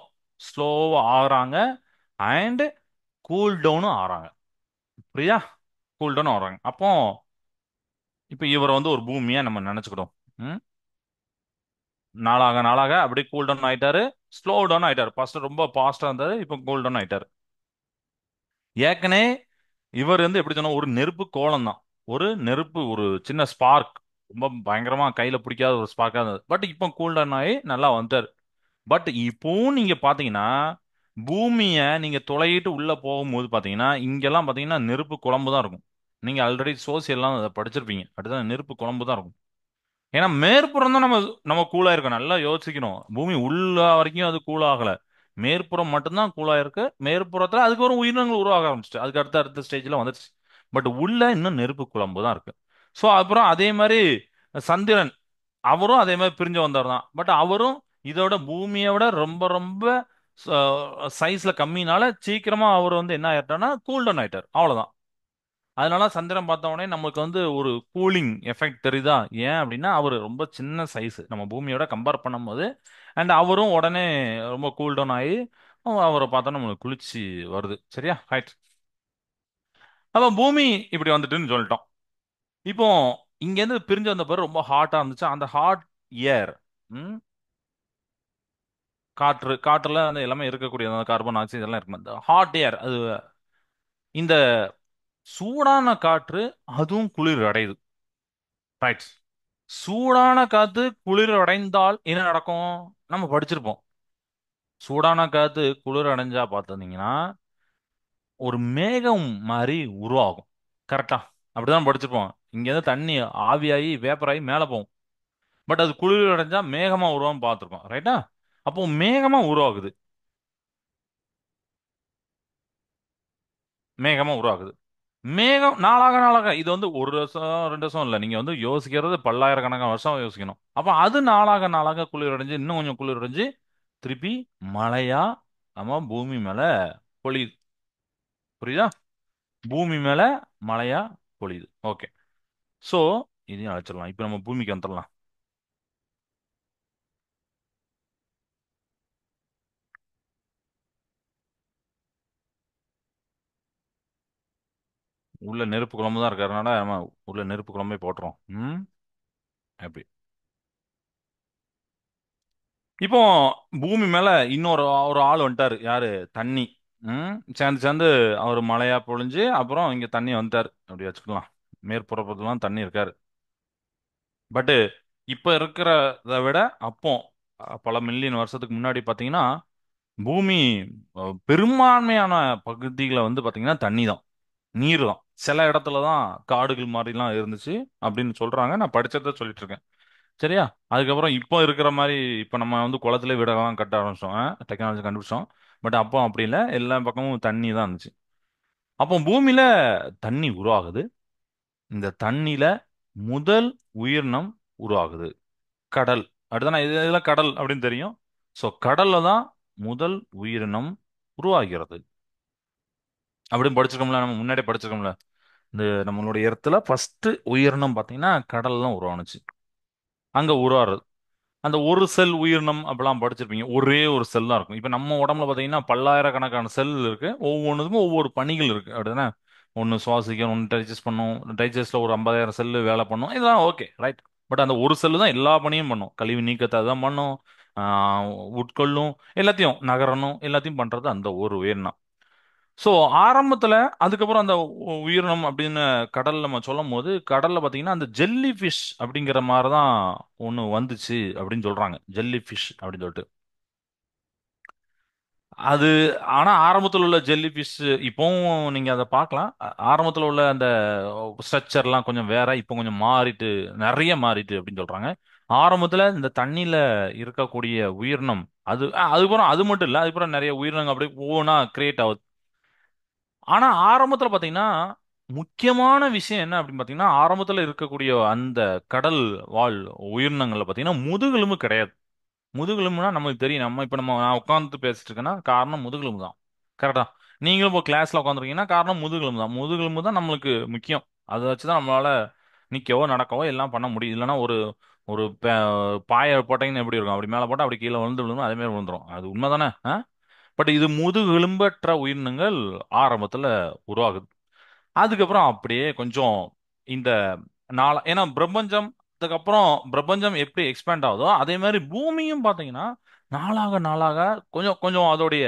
ஸ்லோவா ஆகுறாங்க. அண்ட் கூல் டவுனும் ஆறாங்க. புரியா? கூல் டவுன் ஆகுறாங்க. அப்போ இப்ப இவரை வந்து ஒரு பூமியா நம்ம நினைச்சுக்கிட்டோம். ம்? நாளாக நாளாக அப்படியே கூல் டவுன் ஆயிட்டாரு, ஸ்லோ டவுன் ஆயிட்டாரு. ஃபர்ஸ்ட் ரொம்ப பாஸ்டா இருந்தாரு, இப்போ கூல் டவுன் ஆயிட்டாரு. ஏற்கனவே இவர் வந்து எப்படி சொன்னா ஒரு நெருப்பு கோலம் தான், ஒரு நெருப்பு, ஒரு சின்ன ஸ்பார்க், ரொம்ப பயங்கரமா கையில பிடிக்காத ஒரு ஸ்பார்க்கா இருந்தது. பட் இப்போ கூல் டவுன் ஆகி நல்லா வந்துட்டாரு. பட் இப்போவும் நீங்க பாத்தீங்கன்னா பூமிய நீங்க துளையிட்டு உள்ள போகும்போது பாத்தீங்கன்னா இங்கெல்லாம் பாத்தீங்கன்னா நெருப்பு குழம்பு தான் இருக்கும். நீங்க ஆல்ரெடி சோசியல்லாம் அதை படிச்சிருப்பீங்க. அடுத்தது நெருப்பு குழம்பு தான் இருக்கும். ஏன்னா மேற்புறம் தான் நம்ம நம்ம கூலா இருக்கோம். நல்லா யோசிக்கணும், பூமி உள்ள வரைக்கும் அது கூல் ஆகல, மேற்புறம் மட்டும்தான் கூலா இருக்கு. மேற்புறத்துல அதுக்கு ஒரு உயிரினங்கள் உருவாக ஆரம்பிச்சிட்டு அதுக்கு அடுத்த அடுத்த ஸ்டேஜ்ல வந்துருச்சு. பட் உள்ள இன்னும் நெருப்பு குழம்பு தான் இருக்கு. ஸோ அப்புறம் அதே மாதிரி சந்திரன், அவரும் அதே மாதிரி பிரிஞ்சு வந்தவர் தான். பட் அவரும் இதோட பூமியை விட ரொம்ப ரொம்ப சைஸ்ல கம்மினால சீக்கிரமா அவர் வந்து என்ன ஆயிட்டாருன்னா கூல் டவுன் ஆயிட்டார், அவ்வளவுதான். அதனால சந்திரன் பார்த்த உடனே நமக்கு வந்து ஒரு கூலிங் எஃபெக்ட் தெரியுதா? ஏன் அப்படின்னா அவர் ரொம்ப சின்ன சைஸ் நம்ம பூமியோட கம்பேர் பண்ணும்போது. அண்ட் அவரும் உடனே ரொம்ப கூல் டவுன் ஆகி அவரை பார்த்தா நம்மளுக்கு குளிர்ச்சி வருது. சரியா? ரைட். அப்ப பூமி இப்படி வந்துட்டுன்னு சொல்லிட்டோம். இப்போ இங்க இருந்து பிரிஞ்சு வந்த பிறகு ரொம்ப ஹாட்டா இருந்துச்சு. அந்த ஹாட் ஏர், காற்று, காற்றுல அந்த எல்லாமே இருக்கக்கூடிய அந்த கார்பன் ஆக்சைடு எல்லாம் இருக்கும். அந்த ஹாட் ஏர் அது, இந்த சூடான காற்று அதுவும் குளிர் அடையுது. ரைட். சூடான காத்து குளிர் அடைந்தால் என்ன நடக்கும்? நம்ம படிச்சிருப்போம். சூடான காத்து குளிர் அடைஞ்சா பார்த்துருந்தீங்கன்னா ஒரு மேகம் மாதிரி உருவாகும். கரெக்டா? அப்படிதான் படிச்சிருப்போம். இங்க இருந்து தண்ணி ஆவியாகி வேப்பராகி மேலே போகும். பட் அது குளிர் அடைஞ்சா மேகமா உருவாகும் பார்த்துருக்கோம். ரைட்டா? அப்போ மேகமா உருவாகுது. மேகமா உருவாகுது. மேகம் நாளாக நாளாக இது வந்து ஒரு வருஷம் ரெண்டு வருஷம் இல்லை, நீங்க வந்து யோசிக்கிறது பல்லாயிரக்கணக்கான வருஷம் யோசிக்கணும். அப்ப அது நாளாக நாளாக குளிரடைஞ்சு இன்னும் கொஞ்சம் குளிரடைஞ்சு திருப்பி மழையா நம்ம பூமி மேல பொழியுது. புரியுதா? பூமி மேல மழையா பொழியுது. ஓகே. சோ இதையும் அழைச்சிடலாம். இப்ப நம்ம பூமிக்கு வந்துடலாம். உள்ள நெருப்பு குழம்பு தான் இருக்கிறதுனால நம்ம உள்ள நெருப்பு குழம்பே போட்டுரும். அப்படி. இப்போ பூமி மேல இன்னொரு ஒரு ஆள் வந்துட்டாரு. யாரு? தண்ணி. சேர்ந்து சேர்ந்து அவர் மழையா பொழிஞ்சு அப்புறம் இங்க தண்ணி வந்துட்டாரு அப்படி வச்சுக்கலாம். மேற்புறப்பட்டுலாம் தண்ணி இருக்காரு. பட்டு இப்ப இருக்கிறத விட அப்போ பல மில்லியன் வருஷத்துக்கு முன்னாடி பாத்தீங்கன்னா பூமி பெரும்பான்மையான பகுதிகளை வந்து பாத்தீங்கன்னா தண்ணி தான், நீர் தான். சில இடத்துல தான் காடுகள் மாதிரிலாம் இருந்துச்சு அப்படின்னு சொல்றாங்க. நான் படிச்சதை சொல்லிட்டு இருக்கேன். சரியா? அதுக்கப்புறம் இப்போ இருக்கிற மாதிரி இப்போ நம்ம வந்து குளத்துல வீடெல்லாம் கட்ட ஆரம்பிச்சோம். டெக்னாலஜி கண்டுபிடிச்சோம். பட் அப்போ அப்படி இல்லை, எல்லா பக்கமும் தண்ணி தான் இருந்துச்சு. அப்போ பூமியில தண்ணி உருவாகுது. இந்த தண்ணியில முதல் உயிரினம் உருவாகுது. கடல். அடுத்தானே இதெல்லாம் கடல் அப்படின்னு தெரியும். ஸோ கடல்ல தான் முதல் உயிரினம் உருவாகிறது. அப்படின்னு படிச்சிருக்கோம்ல, நம்ம முன்னாடியே படிச்சிருக்கோம்ல. இந்த நம்மளுடைய இடத்துல ஃபர்ஸ்ட் உயிரினம் பார்த்தீங்கன்னா கடல் தான் உருவானுச்சு. அங்க உருவாறது அந்த ஒரு செல் உயிரினம் அப்படிலாம் படிச்சிருப்பீங்க. ஒரே ஒரு செல் தான் இருக்கும். இப்போ நம்ம உடம்புல பார்த்தீங்கன்னா பல்லாயிரக்கணக்கான செல் இருக்கு. ஒவ்வொன்றுக்கும் ஒவ்வொரு பணிகள் இருக்கு. அப்படிதானே? ஒன்று சுவாசிக்கும், ஒன்று டைஜஸ்ட் பண்ணும். டைஜஸ்ட்ல ஒரு 50,000 செல்லு வேலை பண்ணும். இதெல்லாம் ஓகே, ரைட். பட் அந்த ஒரு செல்லு தான் எல்லா பணியும் பண்ணும். கழிவு நீக்கத்தை அதான் பண்ணும். ஆஹ் உட்கொள்ளும். எல்லாத்தையும் நகரணும். எல்லாத்தையும் பண்றது அந்த ஒரு உயிரினம். ஸோ ஆரம்பத்துல அதுக்கப்புறம் அந்த உயிரினம் அப்படின்னு கடல்ல நம்ம சொல்லும் போது கடல்ல பாத்தீங்கன்னா அந்த ஜெல்லி ஃபிஷ் அப்படிங்கிற மாதிரி தான் ஒன்று வந்துச்சு அப்படின்னு சொல்றாங்க. ஜெல்லி ஃபிஷ் அப்படின்னு சொல்லிட்டு அது. ஆனா ஆரம்பத்தில் உள்ள ஜெல்லி ஃபிஷ் இப்போவும் நீங்க அதை பார்க்கலாம். ஆரம்பத்தில் உள்ள அந்த ஸ்ட்ரக்சர்லாம் கொஞ்சம் வேற, இப்போ கொஞ்சம் மாறிட்டு, நிறைய மாறிட்டு அப்படின்னு சொல்றாங்க. ஆரம்பத்துல இந்த தண்ணியில இருக்கக்கூடிய உயிரினம் அது அதுக்கப்புறம் அது மட்டும் இல்ல, அதுக்கப்புறம் நிறைய உயிரினங்கள் அப்படியே ஒவ்வொன்றா கிரியேட் ஆகுது. ஆனா ஆரம்பத்துல பாத்தீங்கன்னா முக்கியமான விஷயம் என்ன அப்படின்னு பாத்தீங்கன்னா ஆரம்பத்துல இருக்கக்கூடிய அந்த கடல் வாழ் உயிரினங்கள்ல பாத்தீங்கன்னா முதுகெலும்பு கிடையாது. முதுகெலும்புனா நமக்கு தெரியும். நம்ம இப்ப நான் உட்கார்ந்து பேசிட்டு இருக்கேன்னா காரணம் முதுகெலும்பு தான். கரெக்டா? நீங்களும் இப்போ கிளாஸ்ல உட்காந்துருக்கீங்கன்னா காரணம் முதுகெலும்பு தான். முதுகெலும்பு தான் நம்மளுக்கு முக்கியம். அதை வச்சுதான் நம்மளால நிக்கவோ நடக்கவோ எல்லாம் பண்ண முடியும். இல்லைன்னா ஒரு ஒரு பாயை போட்டீங்கன்னா எப்படி இருக்கும்? அப்படி மேலே போட்டா அப்படி கீழே விழுந்து விழுந்து அதே மாதிரி விழுந்துரும். அது உண்மைதானே? பட் இது முதுகெலும்பற்ற உயிரினங்கள் ஆரம்பத்துல உருவாகுது. அதுக்கப்புறம் அப்படியே கொஞ்சம் இந்த ஏன்னா பிரபஞ்சம், அதுக்கப்புறம் பிரபஞ்சம் எப்படி எக்ஸ்பேண்ட் ஆகுதோ அதே மாதிரி பூமியும் பாத்தீங்கன்னா நாளாக நாளாக கொஞ்சம் கொஞ்சம் அதோடைய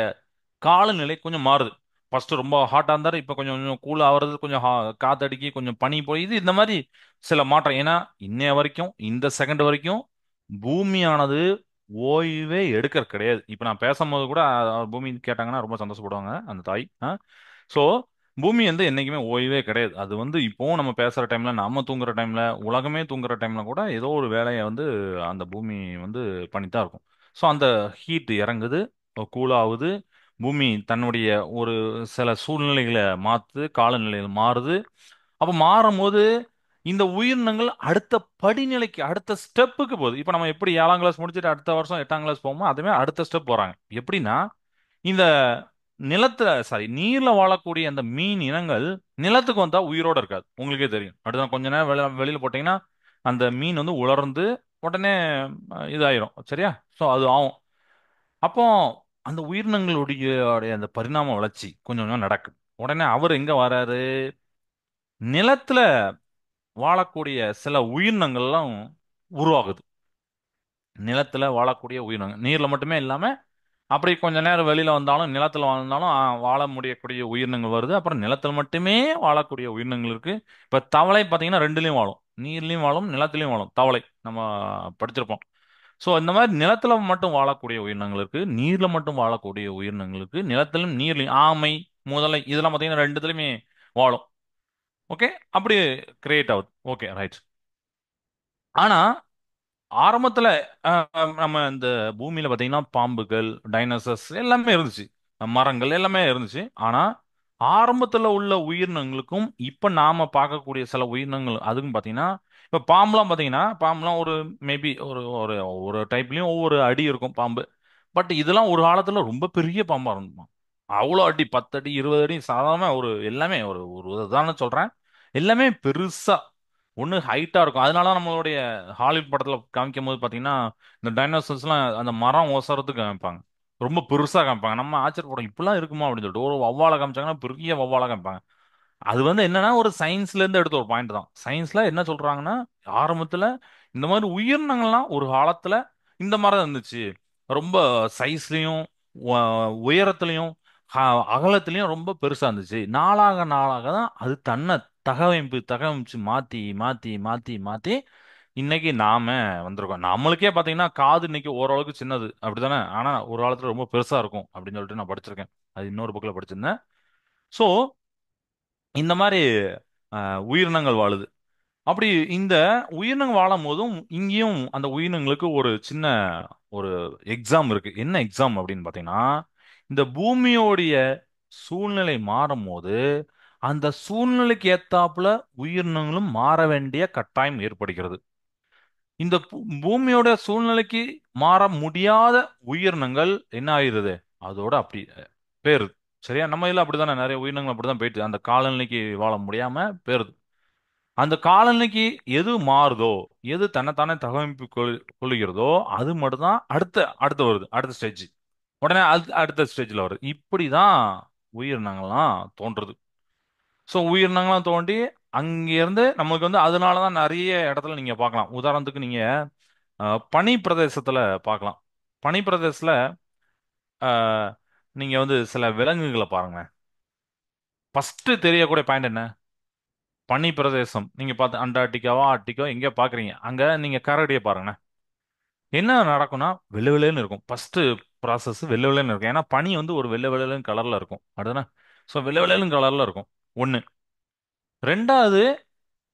காலநிலை கொஞ்சம் மாறுது. ஃபர்ஸ்ட் ரொம்ப ஹாட்டா இருந்தாரு, இப்ப கொஞ்சம் கொஞ்சம் கூல் ஆகுறது, கொஞ்சம் காத்தடிக்கி கொஞ்சம் பனி பொழியுது. இந்த மாதிரி சில மாற்றம். ஏன்னா இன்னைய வரைக்கும் இந்த செகண்ட் வரைக்கும் பூமியானது ஓய்வே எடுக்கிறது கிடையாது. இப்ப நான் பேசும்போது கூட பூமி கேட்டாங்கன்னா ரொம்ப சந்தோஷப்படுவாங்க அந்த தாய். ஸோ பூமி வந்து என்னைக்குமே ஓய்வே கிடையாது. அது வந்து இப்போவும் நம்ம பேசுற டைம்ல, நாம தூங்குற டைம்ல, உலகமே தூங்குற டைம்ல கூட ஏதோ ஒரு வேலையை வந்து அந்த பூமி வந்து பண்ணித்தான் இருக்கும். ஸோ அந்த ஹீட் இறங்குது, கூல் ஆகுது. பூமி தன்னுடைய ஒரு சில சூழ்நிலைகளை மாத்துது, காலநிலைகள் மாறுது. அப்ப மாறும்போது இந்த உயிரினங்கள் அடுத்த படிநிலைக்கு, அடுத்த ஸ்டெப்புக்கு போகுது. இப்ப நம்ம எப்படி 7ஆம் கிளாஸ் முடிச்சுட்டு அடுத்த வருஷம் 8ஆம் கிளாஸ் போவோமோ அதே மாதிரி அடுத்த ஸ்டெப் போறாங்க. எப்படின்னா இந்த நிலத்துல சாரி நீர்ல வாழக்கூடிய அந்த மீன் இனங்கள் நிலத்துக்கு வந்தா உயிரோட இருக்காது. உங்களுக்கே தெரியும். அடுத்த கொஞ்ச நேரம் வெளியில போட்டீங்கன்னா அந்த மீன் வந்து உலர்ந்து உடனே இதாயிரும். சரியா? ஸோ அது ஆகும். அப்போ அந்த உயிரினங்களுடைய அந்த பரிணாம வளர்ச்சி கொஞ்சம் கொஞ்சம் நடக்குது. உடனே அவர் எங்க வராரு? நிலத்துல வாழக்கூடிய சில உயிரினங்கள்லாம் உருவாகுது. நிலத்துல வாழக்கூடிய உயிரினங்கள் நீர்ல மட்டுமே இல்லாம அப்படி கொஞ்ச நேரம் வெளியில வந்தாலும் நிலத்துல வாழ்ந்தாலும் வாழ முடியக்கூடிய உயிரினங்கள் வருது. அப்புறம் நிலத்துல மட்டுமே வாழக்கூடிய உயிரினங்கள் இருக்கு. இப்ப தவளை பாத்தீங்கன்னா ரெண்டுலயும் வாழும். நீர்லயும் வாழும், நிலத்திலயும் வாழும். தவளை நம்ம படிச்சிருப்போம். சோ இந்த மாதிரி நிலத்துல மட்டும் வாழக்கூடிய உயிரினங்கள் இருக்கு, நீர்ல மட்டும் வாழக்கூடிய உயிரினங்கள் இருக்கு, நிலத்திலும் நீர்லயும். ஆமை, முதலை இதெல்லாம் பாத்தீங்கன்னா ரெண்டுத்துலயுமே வாழும். ஓகே, அப்படி கிரியேட் ஆகுது. Okay, right. ஆனா ஆரம்பத்துல நம்ம இந்த பூமியில பாத்தீங்கன்னா பாம்புகள், டைனோசர்ஸ் எல்லாமே இருந்துச்சு. மரங்கள் எல்லாமே இருந்துச்சு. ஆனா ஆரம்பத்துல உள்ள உயிரினங்களுக்கும் இப்ப நாம பார்க்கக்கூடிய சில உயிரினங்கள் அதுக்கும் பாத்தீங்கன்னா, இப்ப பாம்புலாம் ஒரு மேபி ஒரு ஒரு ஒரு டைப்லயும் ஒவ்வொரு அடி இருக்கும் பாம்பு. பட் இதெல்லாம் ஒரு காலத்துல ரொம்ப பெரிய பாம்பா இருந்துமா. அவ்வளோ அடி, 10 அடி 20 அடி சாதாரண ஒரு எல்லாமே ஒரு ஒரு உதாரணம் சொல்றேன். எல்லாமே பெருசா ஒண்ணு ஹைட்டா இருக்கும். அதனால நம்மளுடைய ஹாலிவுட் படத்துல காமிக்கும் போது பாத்தீங்கன்னா இந்த டைனோசர்ஸ்லாம் அந்த மரம் ஒசரத்துக்கு காமிப்பாங்க. ரொம்ப பெருசா காமிப்பாங்க. நம்ம ஆச்சரியப்படும், இப்படிலாம் இருக்குமா அப்படின்னு சொல்லிட்டு. ஒரு வவ்வாலை காமிச்சாங்கன்னா பெரிய வவ்வாலை காமிப்பாங்க. அது வந்து என்னன்னா ஒரு சயின்ஸ்ல இருந்து எடுத்த ஒரு பாயிண்ட் தான். சயின்ஸ்ல என்ன சொல்றாங்கன்னா ஆரம்பத்துல இந்த மாதிரி உயிரினங்கள்லாம் ஒரு காலத்துல இந்த மாதிரி தான் இருந்துச்சு. ரொம்ப சைஸ்லயும் உயரத்திலையும் அகலத்திலையும் ரொம்ப பெருசா இருந்துச்சு. நாளாக நாளாக தான் அது தன்னை தகவமைச்சு மாத்தி மாத்தி மாத்தி மாத்தி இன்னைக்கு நாம வந்திருக்கோம். நம்மளுக்கே பாத்தீங்கன்னா காது இன்னைக்கு ஓரளவுக்கு சின்னது அப்படிதானே, ஆனா ஒரு காலத்துல ரொம்ப பெருசா இருக்கும் அப்படின்னு சொல்லிட்டு நான் படிச்சிருக்கேன். அது இன்னொரு புக்ல படிச்சிருந்தேன். சோ இந்த மாதிரி உயிரினங்கள் வாழுது. அப்படி இந்த உயிரினங்கள் வாழும் போதும் இங்கேயும் அந்த உயிரினங்களுக்கு ஒரு சின்ன ஒரு எக்ஸாம் இருக்கு. என்ன எக்ஸாம் அப்படின்னு பாத்தீங்கன்னா, இந்த பூமியோடைய சூழ்நிலை மாறும் போது அந்த சூழ்நிலைக்கு ஏத்தாப்புல உயிரினங்களும் மாற வேண்டிய கட்டாயம் ஏற்படுகிறது. இந்த பூமியோட சூழ்நிலைக்கு மாற முடியாத உயிரினங்கள் என்ன ஆயிருது, அதோட அப்படி பேருது. சரியா, நம்ம இதுல அப்படித்தானே நிறைய உயிரினங்கள் அப்படிதான் போயிட்டு அந்த காலநிலைக்கு வாழ முடியாம பேருது. அந்த காலநிலைக்கு எது மாறுதோ, எது தன்னைத்தானே தகவமைப்பு கொள்ளுகிறதோ அது மட்டும் தான் அடுத்த அடுத்து வருது, அடுத்த ஸ்டேஜ். உடனே அடுத்த ஸ்டேஜ்ல வருது. இப்படிதான் உயிரினங்கள்லாம் தோன்றுது. ஸோ உயிரினங்கள்லாம் தோண்டி அங்கிருந்து நம்மளுக்கு வந்து அதனாலதான் நிறைய இடத்துல நீங்க பார்க்கலாம். உதாரணத்துக்கு நீங்க பனி பிரதேசத்துல பார்க்கலாம். பனி பிரதேசத்துல அஹ், நீங்க வந்து சில விலங்குகளை பாருங்க. ஃபர்ஸ்ட் தெரியக்கூடிய பாயிண்ட் என்ன? பனி பிரதேசம் நீங்க பார்த்து அண்டார்டிகாவோ ஆர்டிகோ எங்கேயோ பாக்குறீங்க, அங்க நீங்க கரடியை பாருங்க. என்ன நடக்கும்னா வெள்ளை வெள்ளைன்னு இருக்கும். ஃபர்ஸ்ட் ப்ராசஸ் வெள்ளை வெள்ளைன்னு இருக்கும். ஏன்னா பனி வந்து ஒரு வெள்ளை வெள்ளைன்னு கலர்ல இருக்கும். அடுத்தனா ஸோ வெள்ளை வெள்ளைன்னு கலர்ல இருக்கும். ஒண்ணு. ரெண்டாவது,